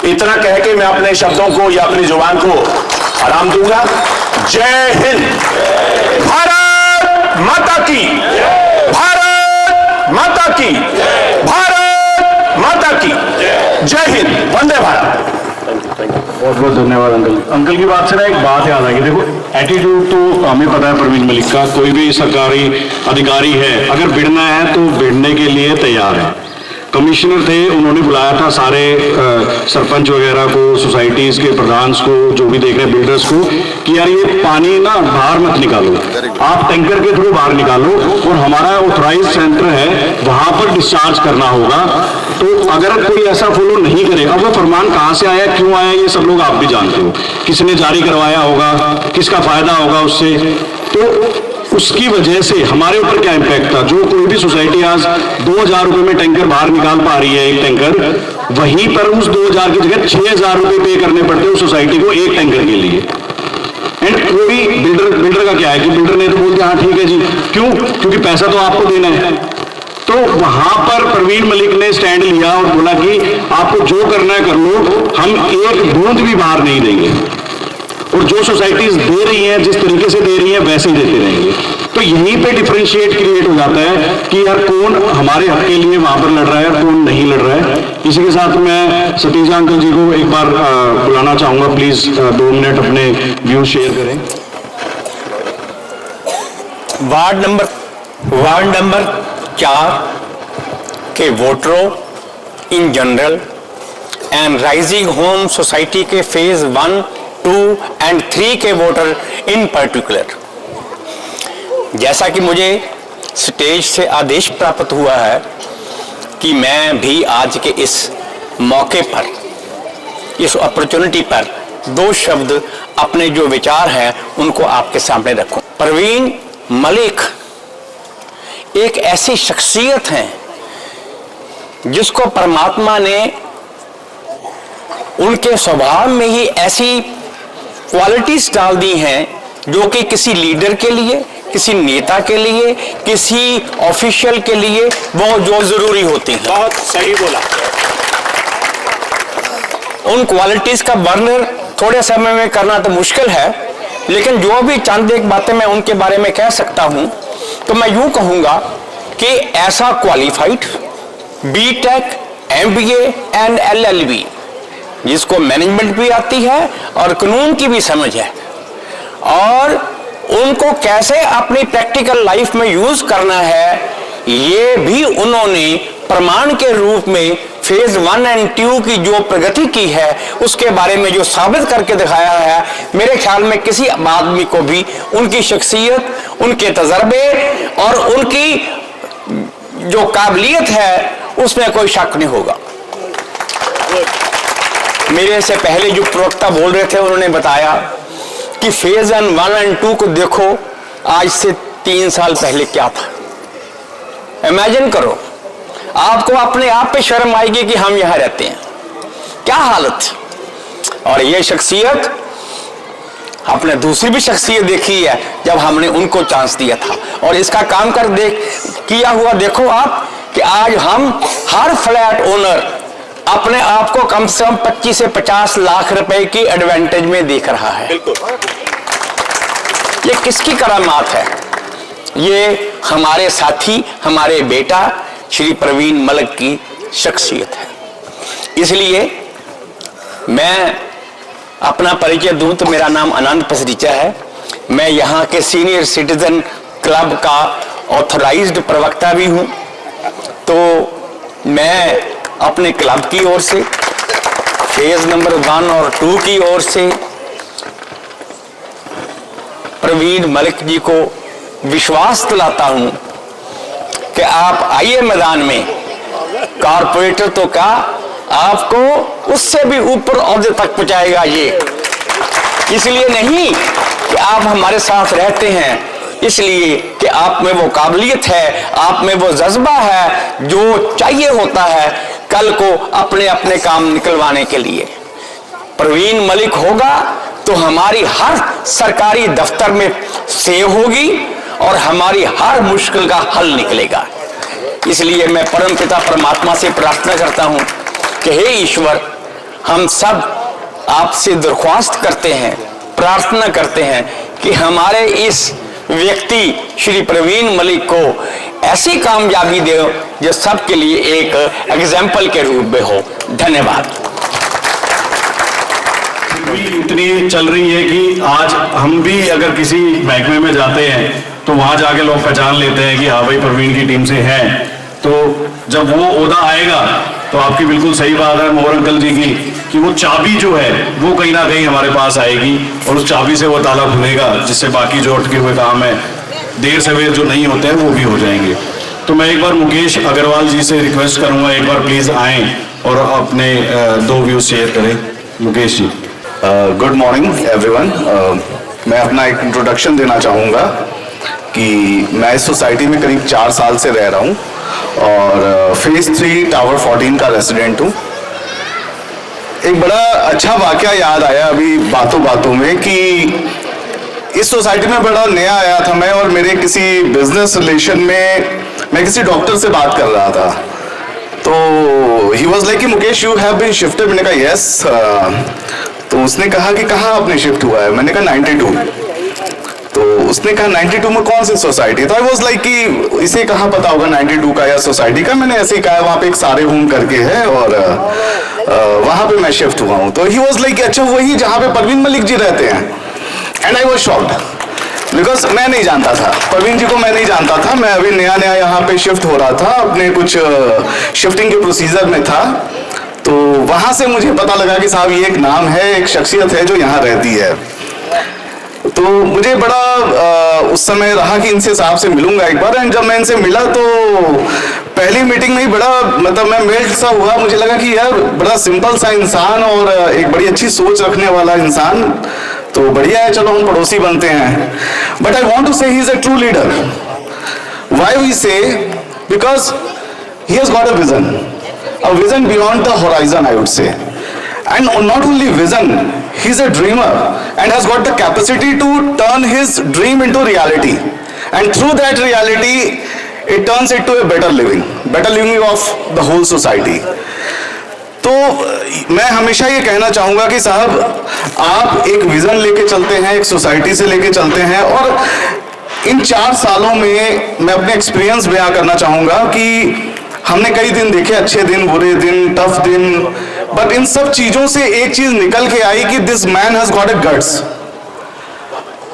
[SPEAKER 5] इतना कह के मैं अपने शब्दों को या अपनी जुबान को आराम दूंगा। जय हिंद, भारत माता की, भारत माता की, भारत माता की जय हिंद, वंदे भारत।
[SPEAKER 4] बहुत बहुत धन्यवाद अंकल। अंकल की बात से ना एक बात याद आई। देखो एटीट्यूड तो हमें पता है परवीन मलिक का, कोई भी सरकारी अधिकारी है अगर भिड़ना है तो भिड़ने के लिए तैयार है। कमिश्नर थे, उन्होंने बुलाया था सारे सरपंच वगैरह को, सोसाइटीज के प्रधान को, जो भी देख रहे बिल्डर्स को, कि यार ये पानी ना बाहर मत निकालो, आप टैंकर के थ्रू बाहर निकालो और हमारा ऑथराइज सेंटर है वहां पर डिस्चार्ज करना होगा। तो अगर कोई ऐसा फॉलो नहीं करे, अब वो फरमान कहां से आया, क्यों आया, ये सब लोग आप भी जानते हो, किसने जारी करवाया होगा, किसका फायदा होगा उससे, तो उसकी वजह से हमारे ऊपर क्या इंपैक्ट था। जो कोई भी सोसाइटी आज 2000 रुपए में टैंकर बाहर निकाल पा रही है एक टैंकर, वहीं पर उस 2000 की जगह 6000 रुपए पे करने पड़ते हैं उस सोसाइटी को एक टैंकर के लिए। एंड कोई बिल्डर का क्या है कि बिल्डर ने तो बोल दिया हाँ ठीक है जी, क्यों, क्योंकि पैसा तो आपको देना है। तो वहां पर परवीन मलिक ने स्टैंड लिया और बोला कि आपको जो करना है कर लो, हम एक बूंद भी बाहर नहीं देंगे, और जो सोसाइटीज दे रही हैं जिस तरीके से दे रही हैं वैसे ही देते रहेंगे। तो यहीं पे डिफरेंशिएट क्रिएट हो जाता है कि यार कौन हमारे हक के लिए वहां पर लड़ रहा है, कौन नहीं लड़ रहा है। इसी के साथ मैं सतीश अंकल जी को एक बार बुलाना चाहूंगा, प्लीज 2 मिनट अपने व्यू शेयर करें।
[SPEAKER 6] वार्ड नंबर 4 के वोटरों in general and rising home society के फेज 1, 2 एंड 3 के वोटर इन पर्टिकुलर, जैसा कि मुझे स्टेज से आदेश प्राप्त हुआ है कि मैं भी आज के इस मौके पर, इस अपॉर्चुनिटी पर 2 शब्द अपने जो विचार हैं उनको आपके सामने रखूं। परवीन मलिक एक ऐसी शख्सियत है जिसको परमात्मा ने उनके स्वभाव में ही ऐसी क्वालिटीज डाल दी हैं जो कि किसी लीडर के लिए, किसी नेता के लिए, किसी ऑफिशियल के लिए वो जो जरूरी होती हैं।
[SPEAKER 5] बहुत सही बोला।
[SPEAKER 6] उन क्वालिटीज का वर्णन थोड़े समय में करना तो मुश्किल है, लेकिन जो भी चंद एक बातें मैं उनके बारे में कह सकता हूं तो मैं यूं कहूंगा कि ऐसा qualified BTech, MBA and LLB, जिसको मैनेजमेंट भी आती है और कानून की भी समझ है, और उनको कैसे अपनी प्रैक्टिकल लाइफ में यूज करना है ये भी उन्होंने प्रमाण के रूप में फेज 1 एंड 2 की जो प्रगति की है उसके बारे में जो साबित करके दिखाया है। मेरे ख्याल में किसी आदमी को भी उनकी शख्सियत, उनके तजर्बे और उनकी जो काबिलियत है उसमें कोई शक नहीं होगा। मेरे से पहले जो प्रवक्ता बोल रहे थे उन्होंने बताया कि फेज 1 एंड 2 को देखो, आज से 3 साल पहले क्या था। इमेजिन करो, आपको अपने आप पे शर्म आएगी कि हम यहां रहते हैं, क्या हालत। और ये शख्सियत आपने दूसरी भी शख्सियत देखी है जब हमने उनको चांस दिया था, और इसका काम कर किया हुआ देखो आप कि आज हम हर फ्लैट ओनर अपने आप को कम से कम 25 से 50 लाख रुपए की एडवांटेज में देख रहा है। ये किसकी करामात है? ये हमारे साथी, हमारे बेटा श्री परवीन मलिक की शख्सियत है। इसलिए मैं अपना परिचय दूं तो मेरा नाम आनंद पसरीचा है। मैं यहाँ के सीनियर सिटीजन क्लब का ऑथराइज्ड प्रवक्ता भी हूँ। तो मैं अपने क्लब की ओर से, फेज नंबर 1 और 2 की ओर से परवीन मलिक जी को विश्वास दिलाता हूं कि आप आइए मैदान में, कारपोरेटर तो क्या आपको उससे भी ऊपर ओहदे तक पहुंचाएगा ये। इसलिए नहीं कि आप हमारे साथ रहते हैं, इसलिए कि आप में वो काबिलियत है, आप में वो जज्बा है जो चाहिए होता है कल को अपने अपने काम निकलवाने के लिए। प्रवीण मलिक होगा तो हमारी हर सरकारी दफ्तर में सेव होगी और हमारी हर मुश्किल का हल निकलेगा। इसलिए मैं परमपिता परमात्मा से प्रार्थना करता हूं कि हे ईश्वर, हम सब आपसे दरख्वास्त करते हैं, प्रार्थना करते हैं कि हमारे इस व्यक्ति श्री प्रवीण मलिक को ऐसी कामयाबी दे जो सबके लिए एक एग्जाम्पल के रूप में हो। धन्यवाद।
[SPEAKER 4] इतनी चल रही है कि आज हम भी अगर किसी महकमे में जाते हैं तो वहां जाके लोग पहचान लेते हैं कि हाँ भाई प्रवीण की टीम से है। तो जब वो ओहदा आएगा तो आपकी बिल्कुल सही बात है मोहर अंकल जी की कि वो चाबी जो है वो कहीं ना कहीं हमारे पास आएगी और उस चाबी से वो ताला खुलेगा, जिससे बाकी जो अटके हुए काम है देर सवेर जो नहीं होते हैं वो भी हो जाएंगे। तो मैं एक बार मुकेश अग्रवाल जी से रिक्वेस्ट करूंगा एक बार प्लीज आएं और अपने 2 व्यूज शेयर करें। Mukesh ji.
[SPEAKER 3] Good morning everyone. मैं अपना एक इंट्रोडक्शन देना चाहूँगा कि मैं इस सोसाइटी में करीब 4 साल से रह रहा हूँ और फेज 3 टावर 14 का रेसिडेंट हूँ। एक बड़ा अच्छा वाकया याद आया अभी बातों बातों में कि इस सोसाइटी में बड़ा नया आया था मैं, और मेरे किसी बिजनेस रिलेशन में मैं किसी डॉक्टर से बात कर रहा था। तो ही वॉज लाइक कि Mukesh you have been shifted. मैंने कहा यस। तो उसने कहा कि कहाँ आपने शिफ्ट हुआ है? मैंने कहा 92। तो उसने कहा 92 में कौन सी सोसाइटी? तो आई वॉज लाइक कि इसे कहाँ पता होगा 92 का या सोसाइटी का। मैंने ऐसे ही कहा वहाँ पे एक सारे होम करके है और वहाँ पे मैं शिफ्ट हुआ हूँ। तो ही वॉज लाइक अच्छा वही जहाँ पे प्रवीण मलिक जी रहते हैं। And I was shocked because मैं नहीं जानता था प्रवीण जी को, मैं नहीं जानता था। मैं अभी नया नया यहाँ पे शिफ्ट हो रहा था, अपने कुछ शिफ्टिंग के प्रोसीजर में था। तो वहां से मुझे पता लगा कि साहब ये एक नाम है, एक शख्सियत है जो यहाँ रहती है। तो मुझे बड़ा उस समय रहा कि इनसे साहब से मिलूंगा एक बार। एंड जब मैं इनसे मिला तो पहली मीटिंग में ही बड़ा मतलब मैं मेल्ट सा हुआ। मुझे लगा कि यार बड़ा सिंपल सा इंसान और एक बड़ी अच्छी सोच रखने वाला इंसान, तो बढ़िया है, चलो हम पड़ोसी बनते हैं। But I want to say he is a true leader. Why we say? Because he has got a vision beyond the horizon, I would say. And not only vision, he's a dreamer and has got the capacity to turn his dream into reality. And through that reality, it turns it to a better living of the whole society. तो मैं हमेशा ये कहना चाहूँगा कि साहब आप एक विजन लेके चलते हैं, एक सोसाइटी से लेके चलते हैं, और इन 4 सालों में मैं अपने एक्सपीरियंस बयां करना चाहूँगा कि हमने कई दिन देखे, अच्छे दिन, बुरे दिन, टफ दिन, बट इन सब चीजों से एक चीज निकल के आई कि this man has got a guts.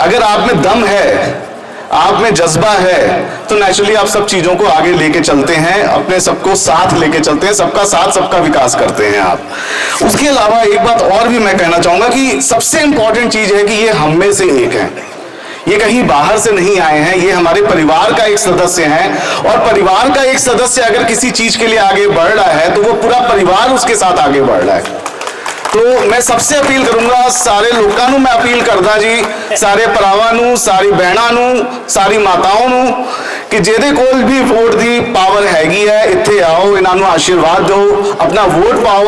[SPEAKER 3] अगर आप में दम है, आप में जज्बा है, तो नेचुरली आप सब चीजों को आगे लेके चलते हैं, अपने सबको साथ लेके चलते हैं, सबका साथ सबका विकास करते हैं आप। उसके अलावा एक बात और भी मैं कहना चाहूंगा कि सबसे इंपॉर्टेंट चीज है कि ये हम में से एक है, ये कहीं बाहर से नहीं आए हैं, ये हमारे परिवार का एक सदस्य है। और परिवार का एक सदस्य अगर किसी चीज के लिए आगे बढ़ रहा है तो वो पूरा परिवार उसके साथ आगे बढ़ रहा है। तो मैं सबसे अपील करूंगा, सारे लोगों ਨੂੰ मैं अपील करदा जी, सारे भरावां ਨੂੰ, सारी भैणां ਨੂੰ, सारी माताओं ਨੂੰ कि ਜਿਹਦੇ ਕੋਲ भी वोट ਦੀ पावर हैगी है, ਇੱਥੇ आओ, ਇਹਨਾਂ ਨੂੰ आशीर्वाद दो, अपना वोट पाओ।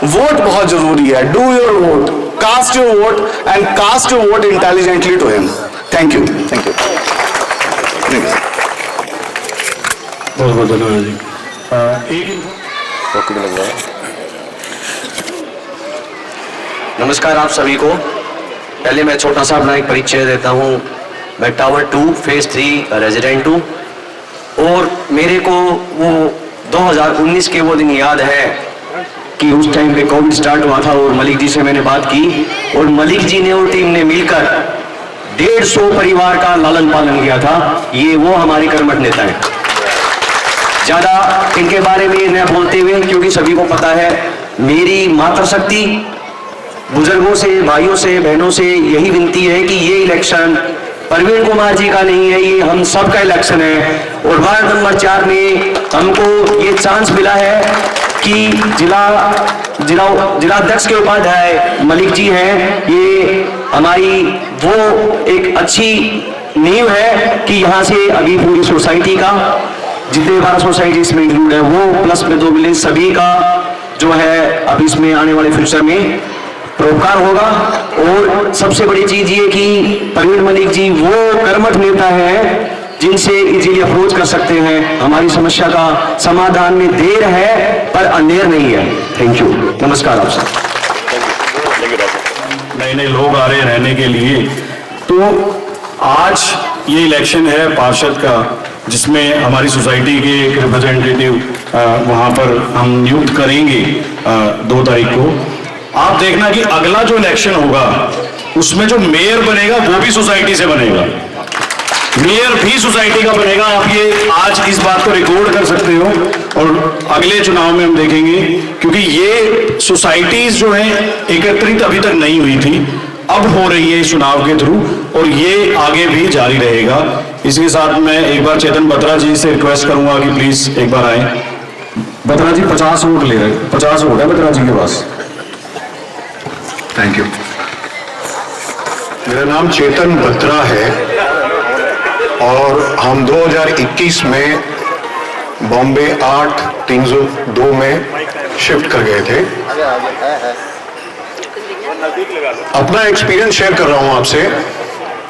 [SPEAKER 3] वोट बहुत जरूरी है। Do your vote, cast your vote and cast your vote intelligently to him. Thank you. Thank you.
[SPEAKER 4] बहुत बहुत धन्यवाद जी।
[SPEAKER 7] नमस्कार आप सभी को। पहले मैं छोटा सा अपना एक परिचय देता हूँ। मैं टावर 2 फेज 3 रेजिडेंट हूँ और मेरे को वो 2019 के वो दिन याद है कि उस टाइम पे कोविड स्टार्ट हुआ था और मलिक जी से मैंने बात की और मलिक जी ने और टीम ने मिलकर 150 परिवार का लालन पालन किया था। ये वो हमारे कर्मठ नेता है। ज्यादा इनके बारे में न बोलते हुए, क्योंकि सभी को पता है मेरी मातृशक्ति बुजुर्गों से, भाइयों से, बहनों से यही विनती है कि ये इलेक्शन प्रवीण कुमार जी का नहीं है, ये हम सब का इलेक्शन है। और वार्ड नंबर 4 में हमको ये चांस मिला है कि जिला अध्यक्ष के उपाध्याय मलिक जी हैं। ये हमारी वो एक अच्छी नींव है कि यहाँ से अभी पूरी सोसाइटी का, जितने 12 सोसाइटी इसमें इंक्लूड है वो, प्लस में 2 विलेज, सभी का जो है अब इसमें आने वाले फ्यूचर में परोपकार होगा। और सबसे बड़ी चीज ये कि प्रवीण मलिक जी वो कर्मठ नेता है जिनसे इजीली अप्रोच कर सकते हैं। हमारी समस्या का समाधान में देर है पर अंधेर नहीं है। थैंक यू, नमस्कार आप सब।
[SPEAKER 4] नए नए लोग आ रहे हैं रहने के लिए। तो आज ये इलेक्शन है पार्षद का, जिसमें हमारी सोसाइटी के एक रिप्रेजेंटेटिव वहां पर हम नियुक्त करेंगे 2 तारीख को। आप देखना कि अगला जो इलेक्शन होगा उसमें जो मेयर बनेगा वो भी सोसाइटी से बनेगा, मेयर भी सोसाइटी का बनेगा। आप ये आज इस बात को रिकॉर्ड कर सकते हो और अगले चुनाव में हम देखेंगे, क्योंकि ये सोसाइटीज जो हैं एकत्रित अभी तक नहीं हुई थी, अब हो रही है इस चुनाव के थ्रू और ये आगे भी जारी रहेगा। इसके साथ मैं एक बार चेतन बत्रा जी से रिक्वेस्ट करूंगा कि प्लीज एक बार आए। बत्रा जी 50 वोट ले रहे हैं, 50 वोट है बत्रा जी के पास।
[SPEAKER 8] Thank you. मेरा नाम चेतन बत्रा है और हम 2021 में बॉम्बे 8-302 में शिफ्ट कर गए थे। अपना एक्सपीरियंस शेयर कर रहा हूं आपसे।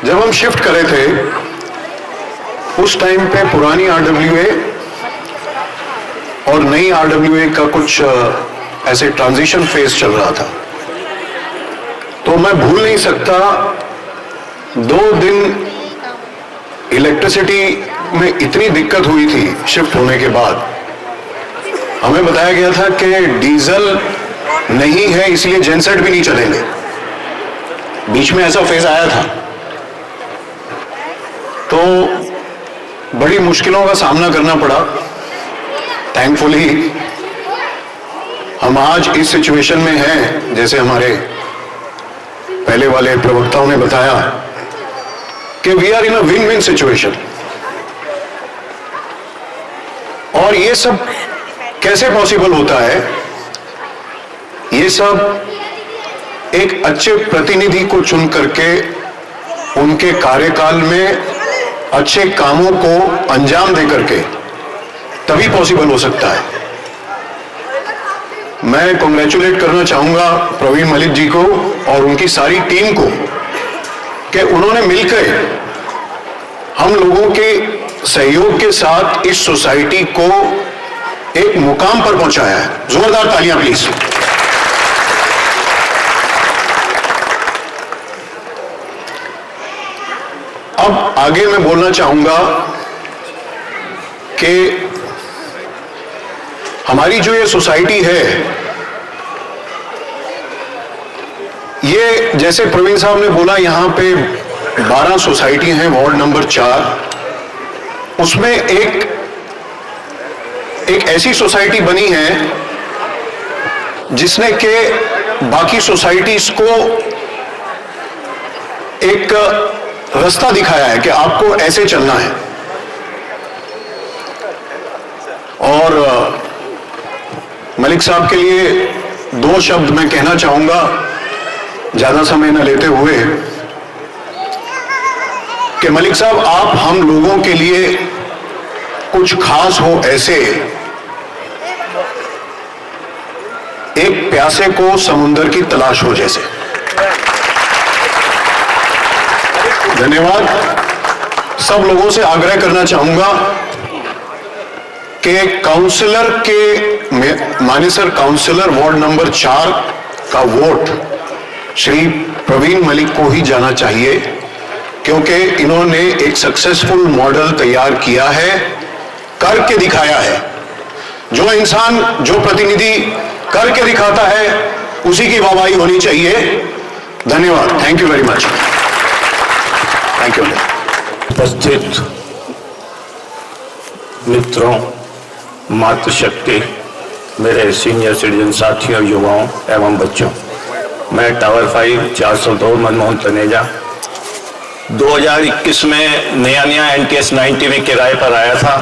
[SPEAKER 8] जब हम शिफ्ट करे थे उस टाइम पे पुरानी RWA और नई RWA का कुछ ऐसे ट्रांजिशन फेज चल रहा था। तो मैं भूल नहीं सकता 2 दिन इलेक्ट्रिसिटी में इतनी दिक्कत हुई थी शिफ्ट होने के बाद। हमें बताया गया था कि डीजल नहीं है इसलिए जेनसेट भी नहीं चलेंगे। बीच में ऐसा फेज आया था। तो बड़ी मुश्किलों का सामना करना पड़ा। थैंकफुली हम आज इस सिचुएशन में हैं, जैसे हमारे पहले वाले प्रवक्ताओं ने बताया कि we are in a win win situation. और ये सब कैसे पॉसिबल होता है? ये सब एक अच्छे प्रतिनिधि को चुन करके उनके कार्यकाल में अच्छे कामों को अंजाम दे करके तभी पॉसिबल हो सकता है। मैं कॉन्ग्रेचुलेट करना चाहूंगा प्रवीण मलिक जी को और उनकी सारी टीम को कि उन्होंने मिलकर हम लोगों के सहयोग के साथ इस सोसाइटी को एक मुकाम पर पहुंचाया है। जोरदार तालियां प्लीज। अब आगे मैं बोलना चाहूंगा कि हमारी जो ये सोसाइटी है, ये जैसे प्रवीण साहब ने बोला यहां पे 12 सोसाइटी हैं वार्ड नंबर 4। उसमें एक ऐसी सोसाइटी बनी है जिसने के बाकी सोसाइटीज को एक रास्ता दिखाया है कि आपको ऐसे चलना है। और मलिक साहब के लिए 2 शब्द मैं कहना चाहूंगा, ज्यादा समय न लेते हुए, कि मलिक साहब आप हम लोगों के लिए कुछ खास हो ऐसे, एक प्यासे को समुंदर की तलाश हो जैसे। धन्यवाद। सब लोगों से आग्रह करना चाहूंगा कि काउंसलर के मानेसर काउंसलर वार्ड नंबर 4 का वोट श्री प्रवीण मलिक को ही जाना चाहिए, क्योंकि इन्होंने एक सक्सेसफुल मॉडल तैयार किया है, करके दिखाया है। जो इंसान, जो प्रतिनिधि करके दिखाता है उसी की वाहवाही होनी चाहिए। धन्यवाद। Thank you very much. Thank you.
[SPEAKER 5] उपस्थित मित्रों, मातृशक्ति, मेरे सीनियर सिटीजन साथियों, युवाओं एवं बच्चों, मैं टावर 5 402 मनमोहन तनेजा 2021 में नया NTS 90 में किराए पर आया था।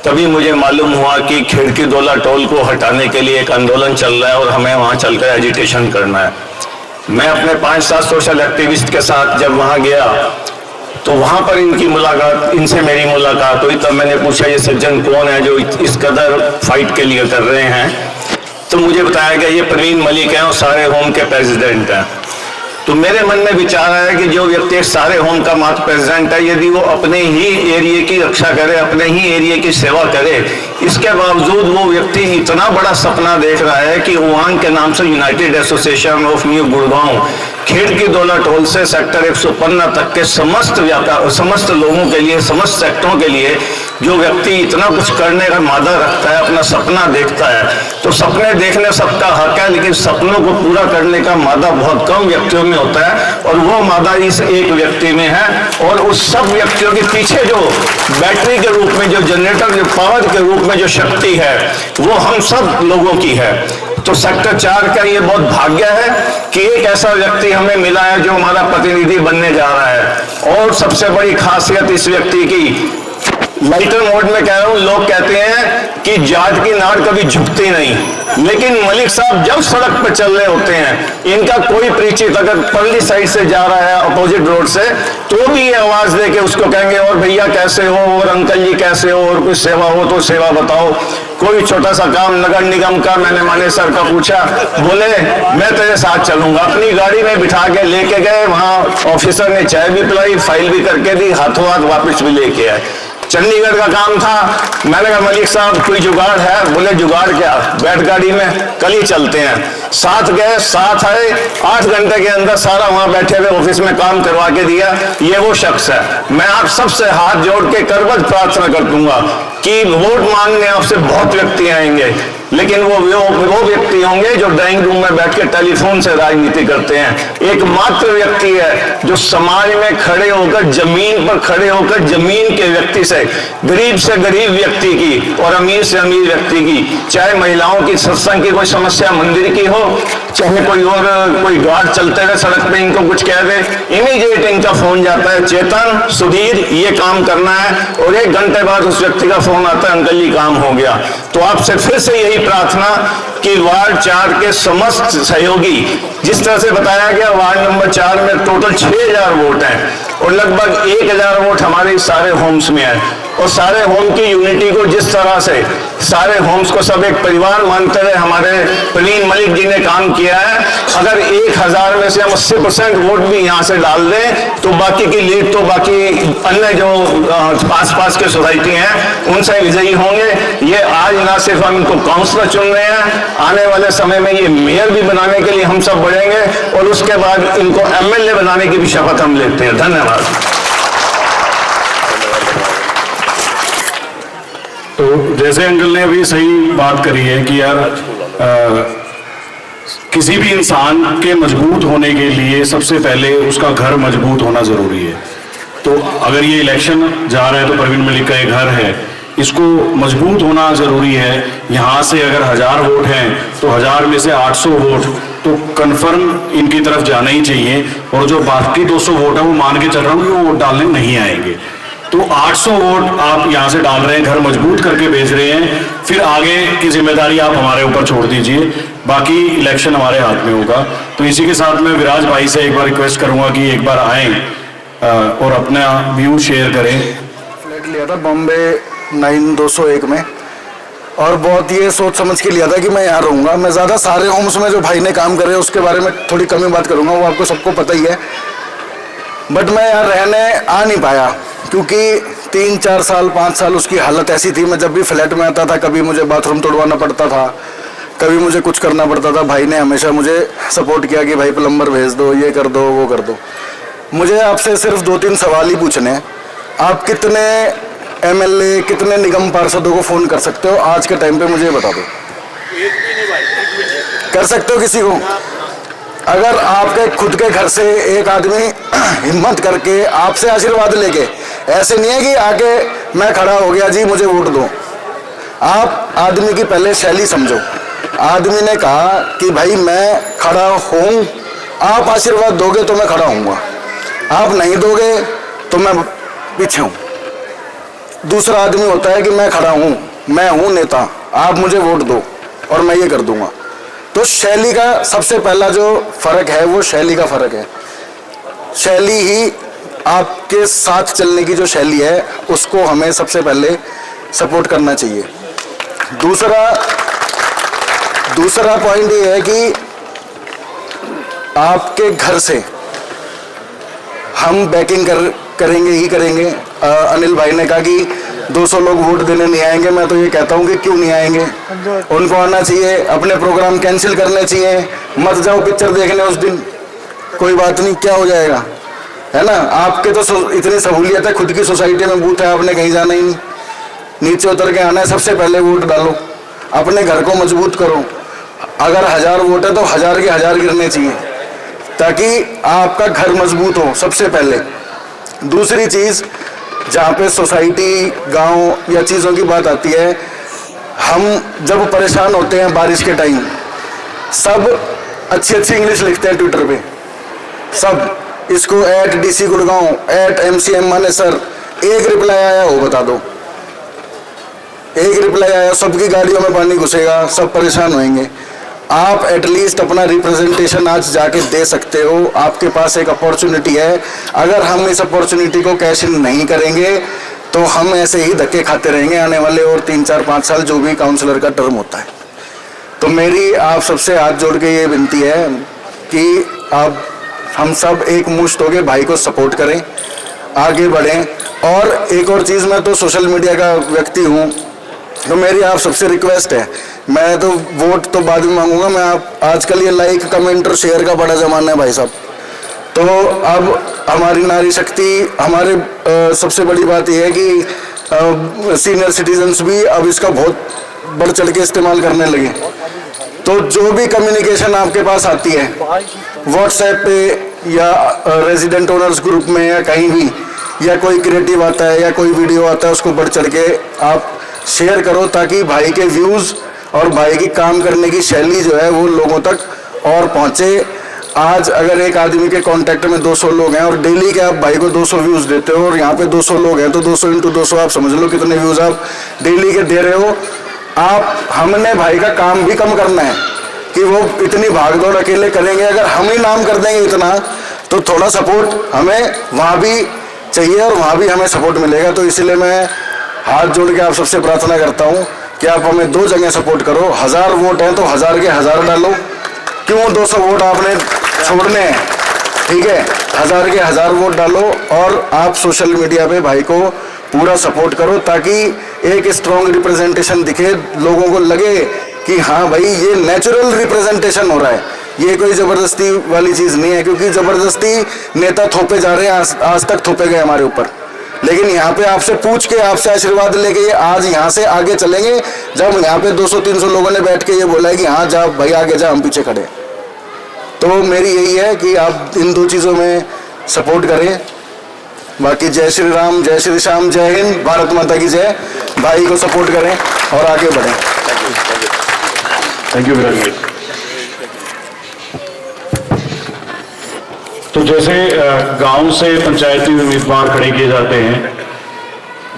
[SPEAKER 5] तभी मुझे मालूम हुआ कि खिड़की दोला टोल को हटाने के लिए एक आंदोलन चल रहा है और हमें वहां चलकर एजिटेशन करना है। मैं अपने 5-7 सोशल एक्टिविस्ट के साथ जब वहां गया तो वहां पर इनसे मेरी मुलाकात हुई। तब मैंने पूछा ये सज्जन कौन है जो इस कदर फाइट के लिए कर रहे हैं। तो मुझे बताया गया ये प्रवीण मलिक हैं और सारे होम के प्रेसिडेंट हैं। तो मेरे मन में विचार आया कि जो व्यक्ति सारे होम का मात्र प्रेसिडेंट है, यदि वो अपने ही एरिया की रक्षा करे, अपने ही एरिया की सेवा करे, इसके बावजूद वो व्यक्ति इतना बड़ा सपना देख रहा है कि उवांग के नाम से United association of new Gurgaon खिड़की दौला टोल से सेक्टर 115 तक के समस्त लोगों के लिए, समस्त सेक्टरों के लिए जो व्यक्ति इतना कुछ करने का मादा रखता है, अपना सपना देखता है, तो सपने देखने सबका हक है, लेकिन सपनों को पूरा करने का मादा बहुत कम व्यक्तियों में होता है, और वो मादा इस एक व्यक्ति में है। और उस सब व्यक्तियों के पीछे जो बैटरी के रूप में, जो जनरेटर, जो पावर के रूप में जो शक्ति है, वो हम सब लोगों की है। तो सेक्टर 4 का ये बहुत भाग्य है कि एक ऐसा व्यक्ति हमें मिला है जो हमारा प्रतिनिधि बनने जा रहा है। और सबसे बड़ी खासियत इस व्यक्ति की, लाइटर मोड में कह रहा हूं, लोग कहते हैं कि जाट की नाड़ कभी झुकती नहीं, लेकिन मलिक साहब जब सड़क पर चल रहे होते हैं, इनका कोई परिचित अगर परली साइड से जा रहा है अपोजिट रोड से, तो भी ये आवाज दे के उसको कहेंगे और भैया कैसे हो, और अंकल जी कैसे हो, और कुछ सेवा हो तो सेवा बताओ। कोई छोटा सा काम नगर निगम का मैंने मैनेजर का पूछा, बोले मैं तेरे साथ चलूंगा। अपनी गाड़ी में बिठा के लेके गए, वहां ऑफिसर ने चाय भी पिलाई, फाइल भी करके दी, हाथों हाथ वापस भी लेके आए। चंडीगढ़ का काम था, मैंने कहा मलिक साहब कोई जुगाड़ है? बोले जुगाड़ क्या, बैठ गाड़ी में, कल ही चलते हैं। साथ गए, साथ आए, 8 घंटे के अंदर सारा वहां बैठे हुए ऑफिस में काम करवा के दिया। ये वो शख्स है। मैं आप सबसे हाथ जोड़ के करबद्ध प्रार्थना कर दूंगा कि वोट मांगने आपसे बहुत व्यक्ति आएंगे, लेकिन वो व्यक्ति होंगे जो ड्राइंग रूम में बैठ के टेलीफोन से राजनीति करते हैं। एकमात्र व्यक्ति है जो समाज में खड़े होकर, जमीन पर खड़े होकर, जमीन के व्यक्ति से गरीब व्यक्ति की और अमीर से अमीर व्यक्ति की, चाहे महिलाओं की सत्संग की कोई समस्या मंदिर की हो, चाहे कोई गार्ड चलते हुए सड़क पे इनको कुछ कह दे, इमीडिएट इनका फोन जाता है, चेतन, सुधीर ये काम करना है, और 1 घंटे बाद उस व्यक्ति का फोन आता है, अंकल जी काम हो गया। तो आपसे फिर से यही प्रार्थना कि वार्ड 4 के समस्त सहयोगी, जिस तरह से बताया गया वार्ड नंबर 4 में टोटल 6000 वोट हैं और लगभग 1000 वोट हमारे सारे होम्स में है, और सारे होम की यूनिटी को जिस तरह से सारे होम्स को सब एक परिवार मानते हुए हमारे प्रवीण मलिक जी ने काम किया है। अगर 1000 में से हम 80% वोट भी यहाँ से डाल दें तो बाकी की लीड तो बाकी अन्य जो आसपास के सोसाइटी हैं उनसे विजयी होंगे। ये आज ना सिर्फ हम इनको काउंसलर चुन रहे हैं, आने वाले समय में ये मेयर भी बनाने के लिए हम सब बढ़ेंगे, और उसके बाद इनको MLA बनाने की भी शपथ हम लेते हैं। धन्यवाद।
[SPEAKER 4] तो जैसे अंकल ने अभी सही बात करी है कि यार किसी भी इंसान के मजबूत होने के लिए सबसे पहले उसका घर मजबूत होना जरूरी है। तो अगर ये इलेक्शन जा रहा है तो प्रवीण मलिक का ये घर है, इसको मजबूत होना जरूरी है। यहाँ से अगर 1000 वोट हैं तो 1000 में से 800 वोट तो कंफर्म इनकी तरफ जाना ही चाहिए, और जो बाकी 200 वोट है वो मान के चल रहा हूँ कि वो वोट डालने नहीं आएंगे। तो 800 वोट आप यहाँ से डाल रहे हैं, घर मजबूत करके भेज रहे हैं, फिर आगे की जिम्मेदारी आप हमारे ऊपर छोड़ दीजिए, बाकी इलेक्शन हमारे हाथ में होगा। तो इसी के साथ मैं विराज भाई से एक बार रिक्वेस्ट करूंगा कि एक बार आएं और अपना व्यू शेयर करें।
[SPEAKER 9] फ्लैट लिया था बॉम्बे 9201 में, और बहुत ये सोच समझ के लिया था कि मैं यहाँ रहूँगा। मैं ज़्यादा सारे होम्स में जो भाई ने काम करे उसके बारे में थोड़ी कम ही बात करूँगा, वो आपको सबको पता ही है। बट मैं यहाँ रहने आ नहीं पाया क्योंकि 3, 4 साल, 5 साल उसकी हालत ऐसी थी। मैं जब भी फ्लैट में आता था कभी मुझे बाथरूम तोड़वाना पड़ता था, कभी मुझे कुछ करना पड़ता था। भाई ने हमेशा मुझे सपोर्ट किया कि भाई प्लम्बर भेज दो, ये कर दो, वो कर दो। मुझे आपसे सिर्फ 2-3 सवाल ही पूछने हैं। आप कितने MLA, कितने निगम पार्षदों को फ़ोन कर सकते हो आज के टाइम पे, मुझे बता दो। कर सकते हो किसी को? अगर आपके खुद के घर से एक आदमी हिम्मत करके आपसे आशीर्वाद लेके, ऐसे नहीं है कि आके मैं खड़ा हो गया जी मुझे वोट दो। आप आदमी की पहले शैली समझो। आदमी ने कहा कि भाई मैं खड़ा हूँ, आप आशीर्वाद दोगे तो मैं खड़ा हूँगा, आप नहीं दोगे तो मैं पीछे हूँ। दूसरा आदमी होता है कि मैं खड़ा हूँ, मैं हूँ नेता, आप मुझे वोट दो और मैं ये कर दूंगा। तो शैली का सबसे पहला जो फर्क है वो शैली का फर्क है। शैली ही आपके साथ चलने की जो शैली है उसको हमें सबसे पहले सपोर्ट करना चाहिए। दूसरा पॉइंट ये है कि आपके घर से हम बैकिंग करेंगे ही करेंगे। अनिल भाई ने कहा कि 200 लोग वोट देने नहीं आएंगे, मैं तो ये कहता हूँ कि क्यों नहीं आएंगे, उनको आना चाहिए, अपने प्रोग्राम कैंसिल करने चाहिए, मत जाओ पिक्चर देखने उस दिन, कोई बात नहीं, क्या हो जाएगा, है ना। आपके तो इतनी सहूलियत है, खुद की सोसाइटी में बूथ है, आपने कहीं जाना ही नहीं, नीचे उतर के आना है, सबसे पहले वोट डालो, अपने घर को मजबूत करो। अगर 1000 वोट है तो 1000 के 1000 गिरने चाहिए ताकि आपका घर मजबूत हो सबसे पहले। दूसरी चीज़, जहाँ पे सोसाइटी, गांव या चीज़ों की बात आती है, हम जब परेशान होते हैं बारिश के टाइम, सब अच्छी अच्छी इंग्लिश लिखते हैं ट्विटर पे, सब इसको @DC गुड़गांव @MCM मानेसर, एक रिप्लाई आया हो बता दो, एक रिप्लाई आया, सबकी गाड़ियों में पानी घुसेगा, सब परेशान होंगे। आप एटलीस्ट अपना रिप्रेजेंटेशन आज जाके दे सकते हो, आपके पास एक अपॉर्चुनिटी है। अगर हम इस अपॉर्चुनिटी को कैश इन नहीं करेंगे तो हम ऐसे ही धक्के खाते रहेंगे आने वाले और 3, 4, 5 साल जो भी काउंसलर का टर्म होता है। तो मेरी आप सबसे हाथ जोड़ के ये विनती है कि आप हम सब एक मुश्त होकर भाई को सपोर्ट करें, आगे बढ़ें। और एक और चीज़, मैं तो सोशल मीडिया का व्यक्ति हूँ, तो मेरी आप सबसे रिक्वेस्ट है, मैं तो वोट तो बाद में मांगूंगा, मैं आप आजकल ये लाइक कमेंट और शेयर का बड़ा जमाना है भाई साहब, तो अब हमारी नारी शक्ति, हमारे सबसे बड़ी बात यह है कि सीनियर सिटीजन्स भी अब इसका बहुत बढ़ चढ़ के इस्तेमाल करने लगे। तो जो भी कम्युनिकेशन आपके पास आती है व्हाट्सएप पे या रेजिडेंट ओनर्स ग्रुप में या कहीं भी, या कोई क्रिएटिव आता है या कोई वीडियो आता है, उसको बढ़ चढ़ के आप शेयर करो ताकि भाई के व्यूज़ और भाई की काम करने की शैली जो है वो लोगों तक और पहुँचे। आज अगर एक आदमी के कांटेक्ट में 200 लोग हैं और डेली के आप भाई को 200 व्यूज़ देते हो, और यहाँ पे 200 लोग हैं तो 200 × 200 आप समझ लो कितने व्यूज़ आप डेली के दे रहे हो। आप हमने भाई का काम भी कम करना है कि वो इतनी भागदौड़ अकेले करेंगे, अगर हम ही नाम कर देंगे इतना तो थोड़ा सपोर्ट हमें वहाँ भी चाहिए और वहाँ भी हमें सपोर्ट मिलेगा। तो इसलिए मैं हाथ जोड़ के आप सबसे प्रार्थना करता हूँ कि आप हमें 2 जगह सपोर्ट करो। 1000 वोट हैं तो 1000 के 1000 डालो, क्यों 200 वोट आपने छोड़ने हैं, ठीक है, 1000 के 1000 वोट डालो और आप सोशल मीडिया पे भाई को पूरा सपोर्ट करो ताकि एक स्ट्रॉन्ग रिप्रेजेंटेशन दिखे, लोगों को लगे कि हाँ भाई ये नेचुरल रिप्रेजेंटेशन हो रहा है, ये कोई ज़बरदस्ती वाली चीज़ नहीं है। क्योंकि ज़बरदस्ती नेता थोपे जा रहे हैं, आज तक थोपे गए हमारे ऊपर, लेकिन यहाँ पे आपसे पूछ के, आपसे आशीर्वाद लेके ये आज यहाँ से आगे चलेंगे। जब यहाँ पे 200-300 लोगों ने बैठ के ये बोला है कि हाँ जा भाई आगे जा, हम पीछे खड़े, तो मेरी यही है कि आप इन 2 चीज़ों में सपोर्ट करें। बाकी जय श्री राम, जय श्री श्याम, जय हिंद, भारत माता की जय। भाई को सपोर्ट करें और आगे बढ़ें।
[SPEAKER 2] Thank you very much.
[SPEAKER 4] तो जैसे गांव से पंचायती उम्मीदवार खड़े किए जाते हैं,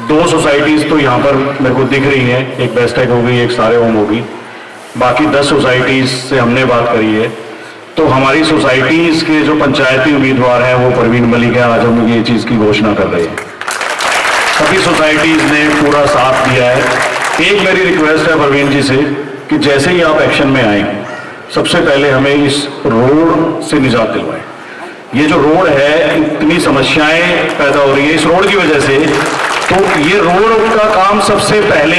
[SPEAKER 4] 2 सोसाइटीज तो यहाँ पर मेरे को दिख रही हैं, एक बेस्टेक हो गई, एक सारे होम होगी, बाकी 10 सोसाइटीज से हमने बात करी है। तो हमारी सोसाइटीज के जो पंचायती उम्मीदवार हैं वो परवीन मलिक है, आज हम लोग ये चीज़ की घोषणा कर रहे हैं। सभी सोसाइटीज ने पूरा साथ दिया है। एक मेरी रिक्वेस्ट है परवीन जी से कि जैसे ही आप एक्शन में आए, सबसे पहले हमें इस रोड से निजात दिलवाएं। ये जो रोड है, इतनी समस्याएं पैदा हो रही है इस रोड की वजह से, तो ये रोड का काम सबसे पहले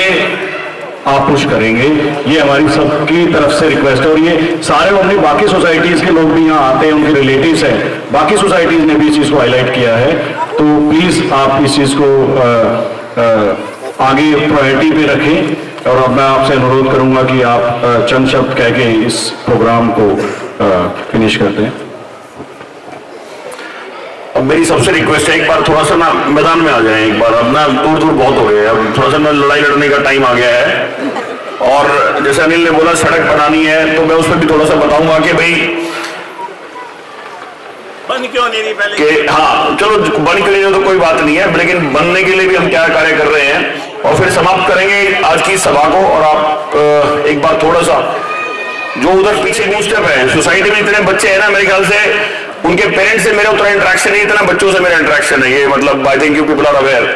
[SPEAKER 4] आप पुश करेंगे, ये हमारी सबकी तरफ से रिक्वेस्ट है। और ये सारे अपनी बाकी सोसाइटीज के लोग भी यहाँ आते हैं, उनके रिलेटिव्स हैं, बाकी सोसाइटीज ने भी इस चीज़ को हाईलाइट किया है। तो प्लीज़ आप इस चीज़ को आगे प्रायोरिटी पे रखें। और अब मैं आपसे अनुरोध करूंगा कि आप चंद शब्द कह के इस प्रोग्राम को फिनिश करते हैं।
[SPEAKER 2] अब मेरी सबसे रिक्वेस्ट है, एक बार थोड़ा सा ना मैदान में आ जाए, एक बार, अब ना दूर दूर बहुत हो गए, अब थोड़ा सा ना लड़ाई लड़ने का टाइम आ गया है। और जैसे अनिल ने बोला सड़क बनानी है, तो मैं उस पर भी थोड़ा सा बताऊंगा कि भाई
[SPEAKER 1] बन क्यों नहीं रही पहले
[SPEAKER 2] कि हाँ चलो बन के लिए तो कोई बात नहीं है, लेकिन बनने के लिए भी हम क्या कार्य कर रहे हैं। और फिर समाप्त करेंगे आज की सभा को। और आप एक बार थोड़ा सा जो उधर पीछे बूस्टअप है, सोसाइटी में इतने बच्चे हैं ना, मेरे ख्याल से उनके पेरेंट्स से मेरा उतना इंटरेक्शन नहीं, इतना बच्चों से मेरा इंटरेक्शन है, ये मतलब I think you people are aware.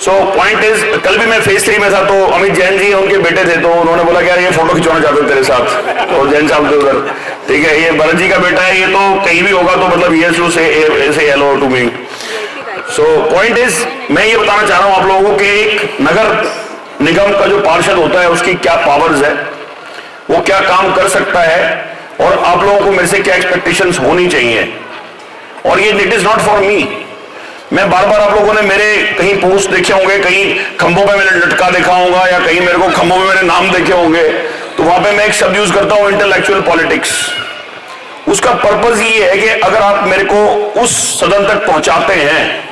[SPEAKER 2] So point is, कल भी मैं फेज 3 में था, तो अमित जैन जी उनके बेटे थे, तो उन्होंने बोला कि यार ये फोटो खिंचवाना चाहते हैं तेरे साथ, तो जैन साहब थे उधर, ठीक है, ये भरत जी का बेटा है, ये तो कहीं भी होगा तो मतलब ये to say hello to me. So point is, मैं ये बताना चाह रहा हूं आप लोगों को कि एक नगर निगम का जो पार्षद होता है उसकी क्या पावर्स है, वो क्या काम कर सकता है, और आप लोगों को मेरे से क्या एक्सपेक्टेशंस होनी चाहिए। और ये it is not for me, मैं बार बार, आप लोगों ने मेरे कहीं पोस्ट देखे होंगे, कहीं खंभों पे मैंने लटका देखा होगा, या कहीं मेरे को खंभों में मेरे नाम देखे होंगे, तो वहां पे मैं एक शब्द यूज करता हूं, इंटेलेक्चुअल पॉलिटिक्स। उसका पर्पज ये है कि अगर आप मेरे को उस सदन तक पहुंचाते हैं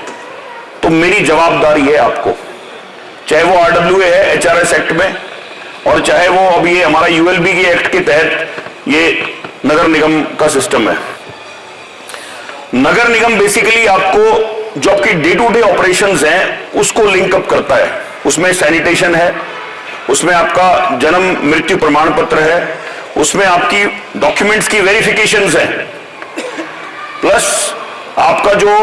[SPEAKER 2] तो मेरी जवाबदारी है आपको, चाहे वो RWA है HRS एक्ट में, और चाहे वो अभी ये हमारा ULB के एक्ट के तहत ये नगर निगम का सिस्टम है। नगर निगम बेसिकली आपको जो आपकी डे टू डे ऑपरेशंस हैं उसको लिंक अप करता है। उसमें सैनिटेशन है, उसमें आपका जन्म मृत्यु प्रमाण पत्र है, उसमें आपकी डॉक्यूमेंट्स की वेरिफिकेशंस है, प्लस आपका जो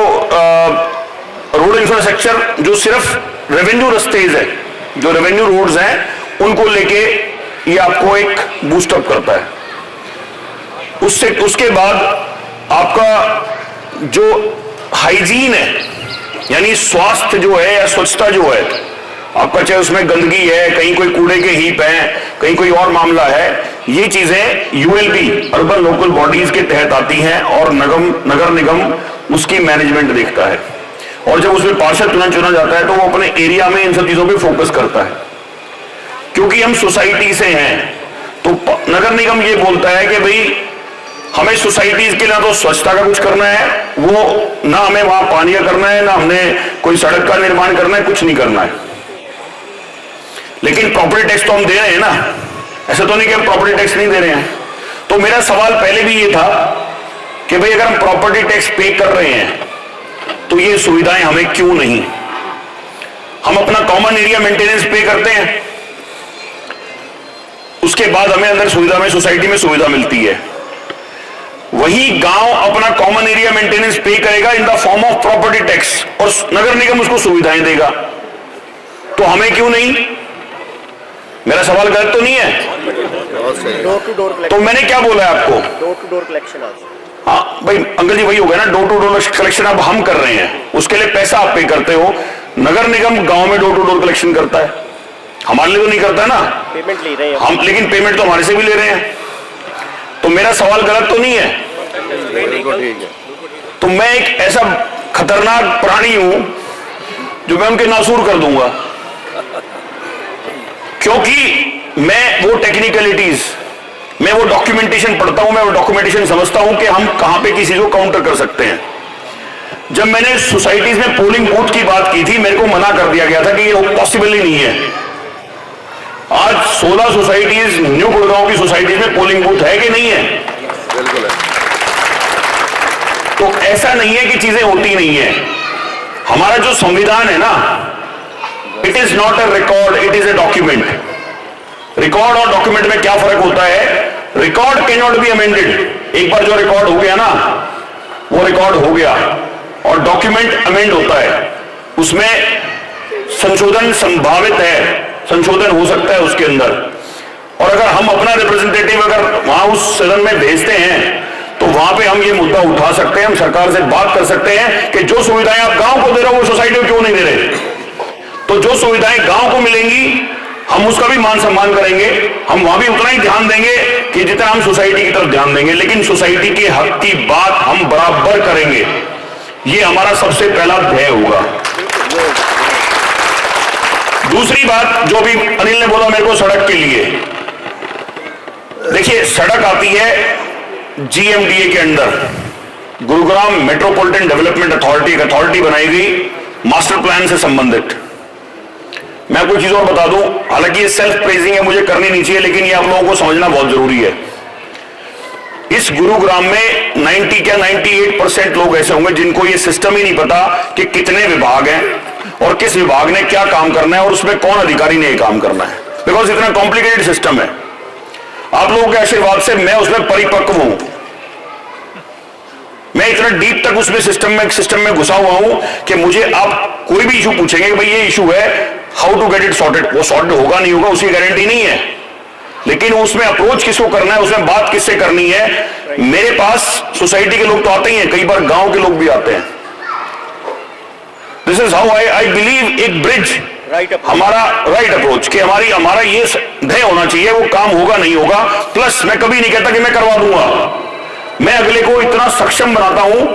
[SPEAKER 2] रोड इंफ्रास्ट्रक्चर, जो सिर्फ रेवेन्यू रस्तेज है, जो रेवेन्यू रोड्स हैं, उनको लेके ये आपको एक बूस्टअप करता है। उसके बाद आपका जो हाइजीन है, यानी स्वास्थ्य जो है या स्वच्छता जो है आपका, चाहे उसमें गंदगी है, कहीं कोई कूड़े के हीप है, कहीं कोई और मामला है, ये चीजें ULB अर्बन लोकल बॉडीज के तहत आती हैं, और नगर निगम उसकी मैनेजमेंट देखता है। और जब उसमें पार्षद चुना जाता है तो वो अपने एरिया में इन सब चीजों पे फोकस करता है। क्योंकि हम सोसाइटी से हैं, तो नगर निगम ये बोलता है कि भाई हमें सोसाइटीज के लिए ना तो स्वच्छता का कुछ करना है, वो ना हमें वहां पानी का करना है, ना हमने कोई सड़क का निर्माण करना है, कुछ नहीं करना है। लेकिन प्रॉपर्टी टैक्स तो हम दे रहे हैं ना, ऐसा तो नहीं कि हम प्रॉपर्टी टैक्स नहीं दे रहे हैं। तो मेरा सवाल पहले भी ये था कि भाई अगर हम प्रॉपर्टी टैक्स पे कर रहे हैं तो ये सुविधाएं हमें क्यों नहीं, हम अपना कॉमन एरिया मेंटेनेंस पे करते हैं, उसके बाद हमें अंदर सुविधा में, सोसाइटी में सुविधा मिलती है, वही गांव अपना कॉमन एरिया मेंटेनेंस पे करेगा in the form of property tax, और नगर निगम उसको सुविधाएं देगा, तो हमें क्यों नहीं? मेरा सवाल गलत तो नहीं है?
[SPEAKER 1] डोर टू डोर
[SPEAKER 2] तो मैंने क्या बोला है आपको?
[SPEAKER 1] Door to door collection.
[SPEAKER 2] हाँ भाई अंकल जी, वही हो गया ना, डोर टू डोर कलेक्शन अब हम कर रहे हैं, उसके लिए पैसा आप पे करते हो, नगर निगम गांव में डोर टू डोर कलेक्शन करता है, हमारे लिए तो नहीं करता ना,
[SPEAKER 1] पेमेंट ले रहे हैं
[SPEAKER 2] हम, लेकिन पेमेंट तो हमारे से भी ले रहे हैं। तो मेरा सवाल गलत तो नहीं है? तो मैं एक ऐसा खतरनाक प्राणी हूं जो मैं उनके नासूर कर दूंगा, क्योंकि मैं वो टेक्निकलिटीज, मैं वो डॉक्यूमेंटेशन पढ़ता हूं, मैं वो डॉक्यूमेंटेशन समझता हूं कि हम कहां पे किसी को काउंटर कर सकते हैं। जब मैंने सोसाइटीज में पोलिंग बूथ की बात की थी, मेरे को मना कर दिया गया था कि ये पॉसिबल ही नहीं है। आज 16 सोसाइटीज, न्यू गुड़गांव की सोसाइटीज में पोलिंग बूथ है कि नहीं है?
[SPEAKER 8] बिल्कुल है।
[SPEAKER 2] तो ऐसा नहीं है कि चीजें होती नहीं है। हमारा जो संविधान है ना, it is not a record, it is a document. Record और डॉक्यूमेंट में क्या फर्क होता है? Record can not be amended, एक बार जो रिकॉर्ड हो गया ना वो रिकॉर्ड हो गया, और डॉक्यूमेंट अमेंड होता है, उसमें संशोधन संभावित है, संशोधन हो सकता है उसके अंदर। और अगर हम अपना रिप्रेजेंटेटिव अगर वहां उस सदन में भेजते हैं तो वहां पे हम ये मुद्दा उठा सकते हैं, हम सरकार से बात कर सकते हैं कि जो सुविधाएं आप गांव को दे रहे हो वो सोसाइटी को क्यों नहीं दे रहे। तो जो सुविधाएं गांव को मिलेंगी हम उसका भी मान सम्मान करेंगे, हम वहां भी उतना ही ध्यान देंगे कि जितना हम सोसाइटी की तरफ ध्यान देंगे, लेकिन सोसाइटी के हक की बात हम बराबर करेंगे। ये हमारा सबसे पहला ध्येय होगा। दूसरी बात जो भी अनिल ने बोला मेरे को सड़क के लिए, देखिए सड़क आती है GMDA के अंदर, गुरुग्राम मेट्रोपॉलिटन डेवलपमेंट अथॉरिटी बनाई गई मास्टर प्लान से संबंधित। मैं कोई चीज और बता दूं, हालांकि ये सेल्फ प्रेजिंग है, मुझे करनी नहीं चाहिए, लेकिन ये आप लोगों को समझना बहुत जरूरी है। इस गुरुग्राम में 90 क्या 98% लोग ऐसे होंगे जिनको ये सिस्टम ही नहीं पता कि कितने विभाग हैं और किस विभाग ने क्या काम करना है और उसमें कौन अधिकारी ने ये काम करना है, बिकॉज इतना कॉम्प्लिकेटेड सिस्टम है। आप लोगों के आशीर्वाद से मैं उसमें परिपक्व हूं, मैं इतना डीप तक उसमें सिस्टम में घुसा हुआ हूं कि मुझे आप कोई भी इशू पूछेंगे कि भाई ये इशू है, how to get it sorted, वो सॉर्टेड होगा नहीं होगा उसकी गारंटी नहीं है, लेकिन उसमें अप्रोच किसको करना है, उसमें बात किससे करनी है। मेरे पास सोसाइटी के लोग तो आते ही हैं, कई बार गांव के लोग भी आते हैं। This is how I believe एक ब्रिज, हमारा राइट अप्रोच कि हमारा ये ध्येय होना चाहिए, वो काम होगा नहीं होगा। प्लस मैं कभी नहीं कहता कि मैं करवा दूंगा, मैं अगले को इतना सक्षम बनाता हूं,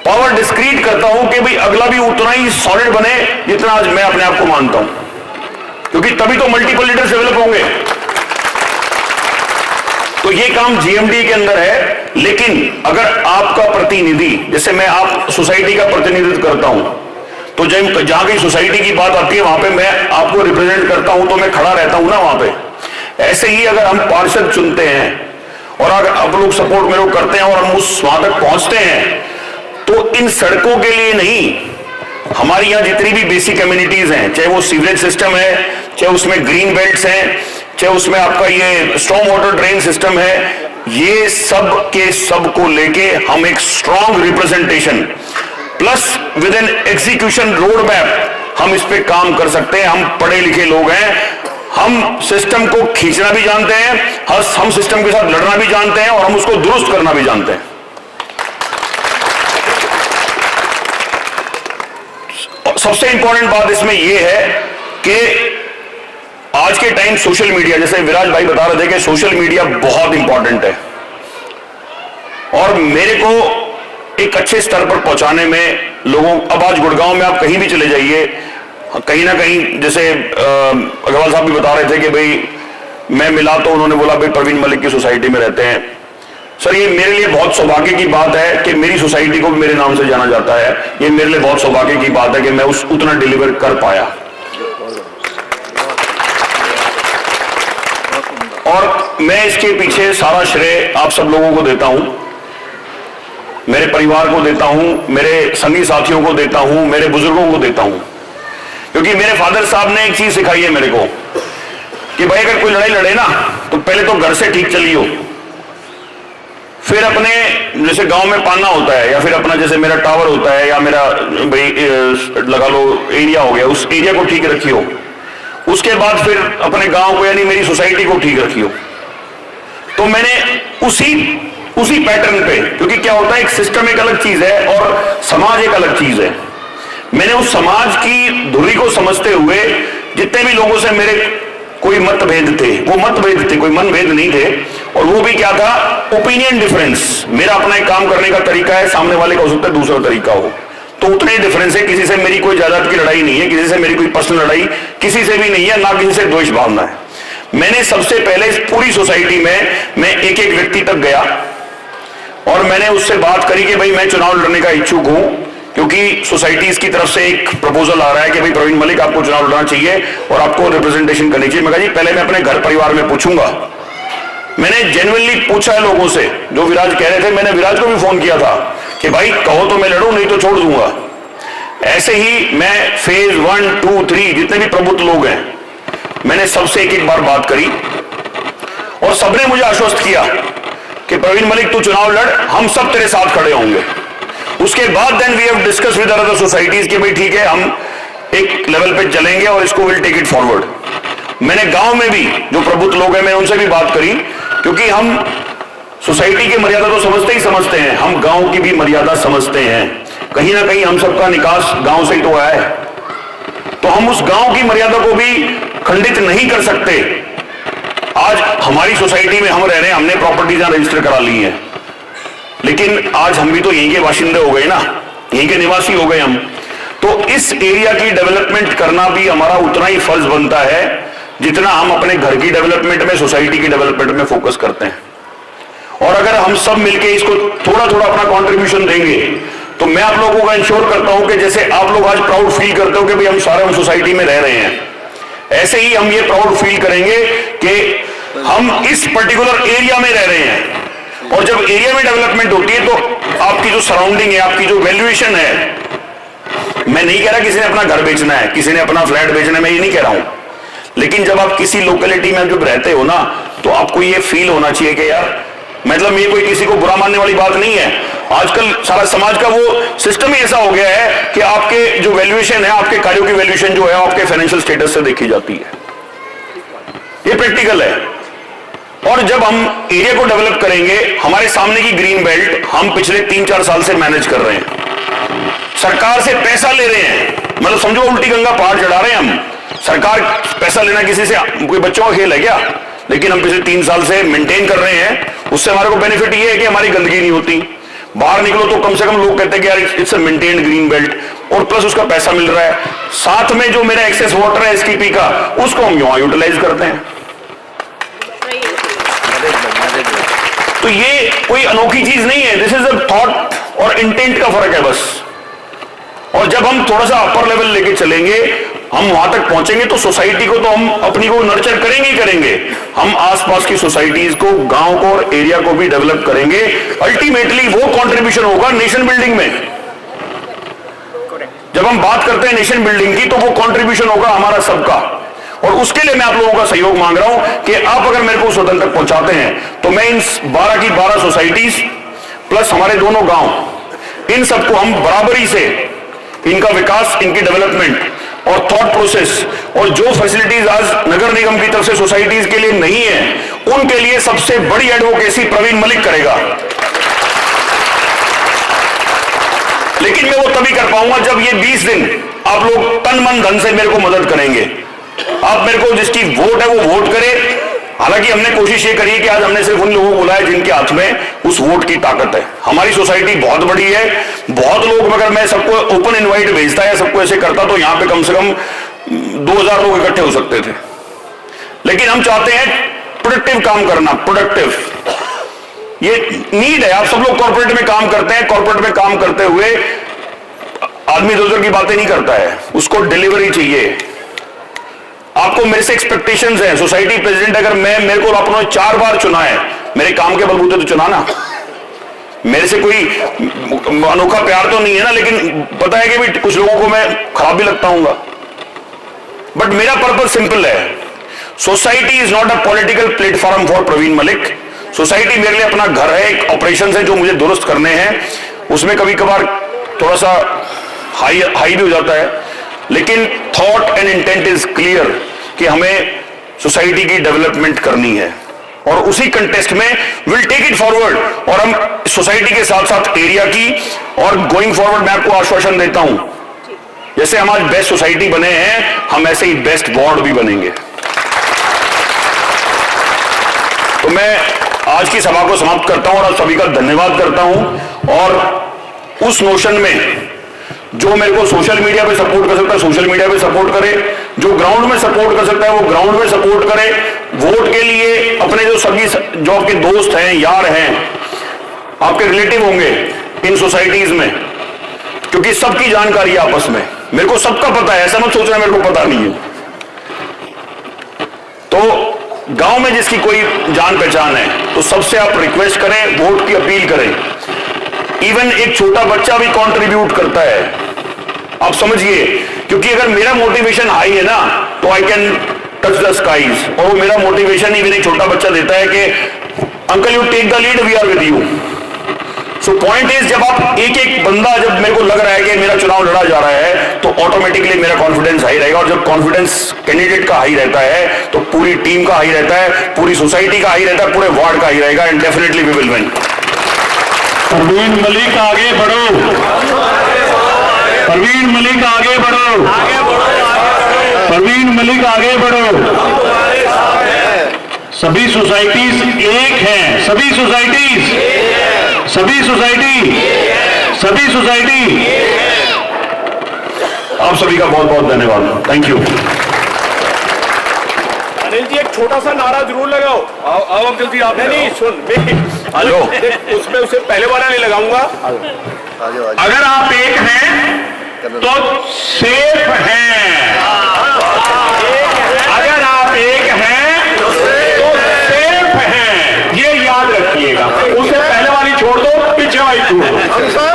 [SPEAKER 2] पावर डिस्क्रीट करता हूं कि भाई अगला भी उतना ही सॉलिड बने जितना आज मैं अपने आप को मानता हूं, क्योंकि तभी तो मल्टीपल लीडर्स डेवलप होंगे। तो ये काम जीएमडी के अंदर है, लेकिन अगर आपका प्रतिनिधि, जैसे मैं आप सोसाइटी का प्रतिनिधित्व करता हूं, तो जब जहां कहीं सोसाइटी की बात आती है वहां पे मैं आपको रिप्रेजेंट करता हूं, तो मैं खड़ा रहता हूं ना वहां पे। ऐसे ही अगर हम पार्षद चुनते हैं और अगर आप लोग सपोर्ट मेरे को करते हैं और हम उस वहां तक पहुंचते हैं, तो इन सड़कों के लिए नहीं, हमारी यहां जितनी भी बेसिक कम्युनिटीज हैं, चाहे वो सीवरेज सिस्टम है, चाहे उसमें ग्रीन बेल्ट्स हैं, चाहे उसमें आपका ये स्टॉर्म वाटर ड्रेन सिस्टम है, ये सब के सब को लेके हम एक strong representation plus with an execution road map हम इस पे काम कर सकते हैं। हम पढ़े लिखे लोग हैं, हम सिस्टम को खींचना भी जानते हैं, हम सिस्टम के साथ लड़ना भी जानते हैं और हम उसको दुरुस्त करना भी जानते हैं। सबसे इंपॉर्टेंट बात इसमें यह है कि आज के टाइम सोशल मीडिया, जैसे विराज भाई बता रहे थे कि सोशल मीडिया बहुत इंपॉर्टेंट है, और मेरे को एक अच्छे स्तर पर पहुंचाने में लोगों, अब आज गुड़गांव में आप कहीं भी चले जाइए, कहीं ना कहीं, जैसे अग्रवाल साहब भी बता रहे थे कि भाई मैं मिला तो उन्होंने बोला भाई प्रवीण मलिक की सोसाइटी में रहते हैं। सर ये मेरे लिए बहुत सौभाग्य की बात है कि मेरी सोसाइटी को भी मेरे नाम से जाना जाता है, ये मेरे लिए बहुत सौभाग्य की बात है कि मैं उतना डिलीवर कर पाया। और मैं इसके पीछे सारा श्रेय आप सब लोगों को देता हूं, मेरे परिवार को देता हूं, मेरे संगी साथियों को देता हूं, मेरे बुजुर्गों को देता हूं, क्योंकि मेरे फादर साहब ने एक चीज सिखाई है मेरे को कि भाई अगर कोई लड़ाई लड़े ना तो पहले तो घर से ठीक चलियो, फिर अपने जैसे गांव में पाना होता है, या फिर अपना जैसे मेरा टावर होता है, या मेरा भाई लगा लो एरिया हो गया, उस एरिया को ठीक रखियो, उसके बाद फिर अपने गांव को यानी मेरी सोसाइटी को ठीक रखियो। तो मैंने उसी पैटर्न पे, क्योंकि क्या होता है एक सिस्टम एक अलग चीज है और समाज एक अलग चीज है, मैंने उस समाज की धुरी को समझते हुए जितने भी लोगों से मेरे कोई मतभेद थे, वो मतभेद थे, कोई मनभेद नहीं थे, और वो भी क्या था, ओपिनियन डिफरेंस। मेरा अपना एक काम करने का तरीका है, सामने वाले का हो सकता है दूसरा तरीका हो, तो उतने डिफरेंस है। किसी से मेरी कोई जायदाद की लड़ाई नहीं है, किसी से मेरी कोई पर्सनल लड़ाई किसी से भी नहीं है, ना किसी से द्वेष भावना है। मैंने सबसे पहले इस पूरी सोसाइटी में मैं एक एक व्यक्ति तक गया और मैंने उससे बात करी कि भाई मैं चुनाव लड़ने का इच्छुक हूं, क्योंकि सोसाइटीज की तरफ से एक प्रपोजल आ रहा है कि भाई प्रवीण मलिक आपको चुनाव लड़ना चाहिए और आपको रिप्रेजेंटेशन करनी चाहिए। मैं कहा जी पहले मैं अपने घर परिवार में पूछूंगा। मैंने जेन्युइनली पूछा है लोगों से, जो विराज कह रहे थे, मैंने विराज को भी फोन किया था कि भाई कहो तो मैं लड़ूं, नहीं तो छोड़ दूंगा। ऐसे ही मैं फेज 1, 2, 3 जितने भी प्रबुद्ध लोग हैं, मैंने सबसे एक एक बार बात करी और सबने मुझे आश्वस्त किया कि प्रवीण मलिक तू चुनाव लड़, हम सब तेरे साथ खड़े होंगे। उसके बाद then we have discuss with other societies कि भाई ठीक है हम एक लेवल पे चलेंगे और इसको विल टेक इट फॉरवर्ड। मैंने गांव में भी जो प्रबुद्ध लोग हैं, मैं उनसे भी बात करी, क्योंकि हम सोसाइटी की मर्यादा तो समझते हैं, हम गांव की भी मर्यादा समझते हैं। कहीं ना कहीं हम सबका निकास गांव से ही तो आया है, तो हम उस गांव की मर्यादा को भी खंडित नहीं कर सकते। आज हमारी सोसाइटी में हम रह रहे हैं, हमने प्रॉपर्टीज रजिस्टर करा ली है, लेकिन आज हम भी तो यहीं के बाशिंदे हो गए ना, यहीं के निवासी हो गए हम। तो इस एरिया की डेवलपमेंट करना भी हमारा उतना ही फर्ज बनता है जितना हम अपने घर की डेवलपमेंट में, सोसाइटी की डेवलपमेंट में फोकस करते हैं। और अगर हम सब मिलके इसको थोड़ा थोड़ा अपना कंट्रीब्यूशन देंगे, तो मैं आप लोगों को इंश्योर करता हूं कि जैसे आप लोग आज प्राउड फील करते हो कि भाई हम सारे सोसाइटी में रह रहे हैं, ऐसे ही हम ये प्राउड फील करेंगे कि हम इस पर्टिकुलर एरिया में रह रहे हैं। और जब एरिया में डेवलपमेंट होती है तो आपकी जो सराउंडिंग है, आपकी जो वैल्यूएशन है, मैं नहीं कह रहा किसी ने अपना घर बेचना है, किसी ने अपना फ्लैट बेचना है, मैं ये नहीं कह रहा हूं, लेकिन जब आप किसी लोकेलिटी में जब रहते हो ना, तो आपको ये फील होना चाहिए कि यार, मतलब ये कोई किसी को बुरा मानने वाली बात नहीं है, आजकल सारा समाज का वो सिस्टम ही ऐसा हो गया है कि आपके जो वैल्यूएशन है, आपके कार्यों की वैल्यूएशन जो है आपके फाइनेंशियल स्टेटस से देखी जाती है। ये प्रैक्टिकल है। और जब हम एरिया को डेवलप करेंगे, हमारे सामने की ग्रीन बेल्ट हम पिछले 3-4 साल से मैनेज कर रहे हैं, सरकार से पैसा ले रहे हैं, मतलब समझो उल्टी गंगा पहाड़ चढ़ा रहे हैं हम। सरकार पैसा लेना किसी से कोई बच्चों का खेल है क्या? लेकिन हम पिछले 3 साल से मेंटेन कर रहे हैं। उससे हमारे को बेनिफिट ये है कि हमारी गंदगी नहीं होती, बाहर निकलो तो कम से कम लोग कहते हैं कि यार it's a maintained green belt, और प्लस उसका पैसा मिल रहा है। साथ में जो मेरा एक्सेस वाटर है एसटीपी का, उसको हम यहां यूटिलाइज करते हैं। तो ये कोई अनोखी चीज नहीं है, दिस इज अ थॉट और इंटेंट का फर्क है बस। और जब हम थोड़ा सा अपर लेवल लेके चलेंगे, हम वहां तक पहुंचेंगे तो सोसाइटी को तो हम अपनी को नर्चर करेंगे ही करेंगे, हम आसपास की सोसाइटीज को, गांव को और एरिया को भी डेवलप करेंगे। अल्टीमेटली वो कंट्रीब्यूशन होगा नेशन बिल्डिंग में। जब हम बात करते हैं नेशन बिल्डिंग की, तो वो कंट्रीब्यूशन होगा हमारा सबका। और उसके लिए मैं आप लोगों का सहयोग मांग रहा हूं कि आप अगर मेरे को उस सदन तक पहुंचाते हैं तो मैं इन 12 की 12 सोसाइटीज प्लस हमारे दोनों गांव, इन सबको हम बराबरी से इनका विकास, इनकी डेवलपमेंट और थॉट प्रोसेस और जो फैसिलिटीज आज नगर निगम की तरफ से सोसाइटीज के लिए नहीं है, उनके लिए सबसे बड़ी एडवोकेसी प्रवीण मलिक करेगा। लेकिन मैं वो तभी कर पाऊंगा जब ये 20 दिन आप लोग तन मन धन से मेरे को मदद करेंगे। आप मेरे को जिसकी वोट है वो वोट करें। हालांकि हमने कोशिश ये करी है कि आज हमने सिर्फ उन लोगों को बुलाया जिनके हाथ में उस वोट की ताकत है। हमारी सोसाइटी बहुत बड़ी है, बहुत लोग, मगर मैं सबको ओपन इनवाइट भेजता है, सबको ऐसे करता तो यहां पे कम से कम 2000 लोग इकट्ठे हो सकते थे। लेकिन हम चाहते हैं प्रोडक्टिव काम करना, प्रोडक्टिव, ये नीड है। आप सब लोग कॉर्पोरेट में काम करते हैं, कॉर्पोरेट में काम करते हुए आदमी इधर की बातें नहीं करता है, उसको डिलीवरी चाहिए। आपको मेरे से एक्सपेक्टेशंस हैं। सोसाइटी प्रेसिडेंट अगर मेरे को आपने 4 बार चुना है, मेरे काम के बलबूते तो चुना ना, मेरे से कोई अनोखा प्यार तो नहीं है ना, लेकिन पता है कि भी कुछ लोगों को मैं खराब भी लगता हूं, बट मेरा पर्पस सिंपल है। Society is not a political platform for Praveen Malik. Society मेरे लिए अपना घर है, एक ऑपरेशन है जो मुझे दुरुस्त करने हैं। उसमें कभी कभार थोड़ा सा हाई भी हो जाता है, लेकिन thought and intent is clear कि हमें सोसाइटी की डेवलपमेंट करनी है, और उसी कंटेस्ट में विल टेक इट फॉरवर्ड। और हम सोसाइटी के साथ साथ एरिया की, और गोइंग फॉरवर्ड मैं आपको आश्वासन देता हूं, जैसे हम आज बेस्ट सोसाइटी बने हैं, हम ऐसे ही बेस्ट वार्ड भी बनेंगे। तो मैं आज की सभा को समाप्त करता हूं और आप सभी का धन्यवाद करता हूं। और उस नोशन में जो मेरे को सोशल मीडिया पे सपोर्ट कर सकता है सोशल मीडिया पे सपोर्ट करे, जो ग्राउंड में सपोर्ट कर सकता है वो ग्राउंड में सपोर्ट करे। वोट के लिए अपने जो सभी जो आपके दोस्त हैं, यार हैं, आपके रिलेटिव होंगे इन सोसाइटीज में, क्योंकि सबकी जानकारी है आपस में, मेरे को सबका पता है, ऐसा मत सोचना मेरे को पता नहीं है। तो गांव में जिसकी कोई जान पहचान है तो सबसे आप रिक्वेस्ट करें, वोट की अपील करें। इवन एक छोटा बच्चा भी कंट्रीब्यूट करता है, आप समझिए, क्योंकि अगर मेरा मोटिवेशन हाई है ना तो I can touch the skies, और वो मेरा मोटिवेशन ही एक छोटा बच्चा देता है कि uncle you take the lead, we are with you. So point is, जब आप एक एक बंदा, जब मेरे को लग रहा है कि मेरा चुनाव लड़ा जा रहा है तो ऑटोमेटिकली मेरा कॉन्फिडेंस हाई रहेगा, और जब कॉन्फिडेंस कैंडिडेट का हाई रहता है तो पूरी टीम का हाई रहता है, पूरी सोसाइटी का हाई रहता है, पूरे वार्ड का हाई रहेगा, and definitely we will win. Praveen Malik आगे बढ़ो, प्रवीण मलिक आगे बढ़ो, प्रवीण मलिक आगे बढ़ो। सभी सोसाइटीज एक हैं, सभी सोसाइटीज, सभी सोसाइटी, सभी सोसाइटी। आप सभी का बहुत बहुत धन्यवाद, थैंक यू।
[SPEAKER 1] अनिल जी, एक छोटा सा नारा जरूर लगाओ। आओ अंकल जी, आप नहीं सुन,
[SPEAKER 2] हेलो,
[SPEAKER 1] उसमें उसे पहले वाला नहीं लगाऊंगा।
[SPEAKER 2] अगर आप एक हैं तो सेफ हैं, अगर आप एक हैं तो सेफ हैं, ये याद रखिएगा। उसे पहले वाली छोड़ दो, पीछे वाली छोड़ दो।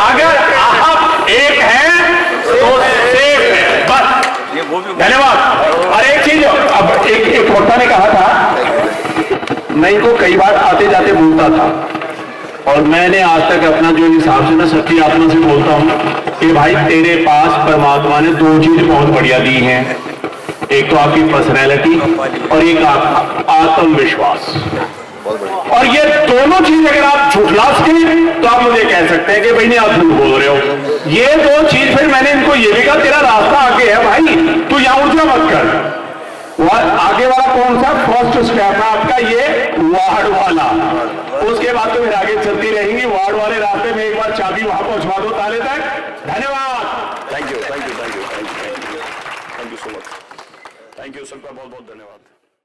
[SPEAKER 2] अगर आप एक हैं तो सेफ हैं, बस। धन्यवाद। और एक चीज, अब एक वक्ता ने कहा था, मैं इनको कई बार आते जाते बोलता था,
[SPEAKER 5] और मैंने आज तक अपना जो हिसाब से ना सच्ची आत्मा से बोलता हूं कि भाई तेरे पास परमात्मा ने दो चीज बहुत बढ़िया दी हैं, एक तो आपकी पर्सनैलिटी और एक आत्मविश्वास। और ये दोनों चीज अगर आप झूठला सके तो आप मुझे कह सकते हैं कि भाई नहीं आप झूठ बोल रहे हो। ये दो चीज फिर मैंने इनको ये भी कहा तेरा रास्ता आगे है भाई, तू यहां ऊर्जा मत कर। आगे वाला कौन सा फर्स्ट स्टेप है आपका, ये वार्ड वाला, उसके बाद तो फिर आगे चलती रहेंगी। वार्ड वाले रास्ते में एक बार चाबी वहां पहुंचवा दो ताले तक। धन्यवाद।
[SPEAKER 2] Thank you so much. Thank you सबका बहुत बहुत धन्यवाद।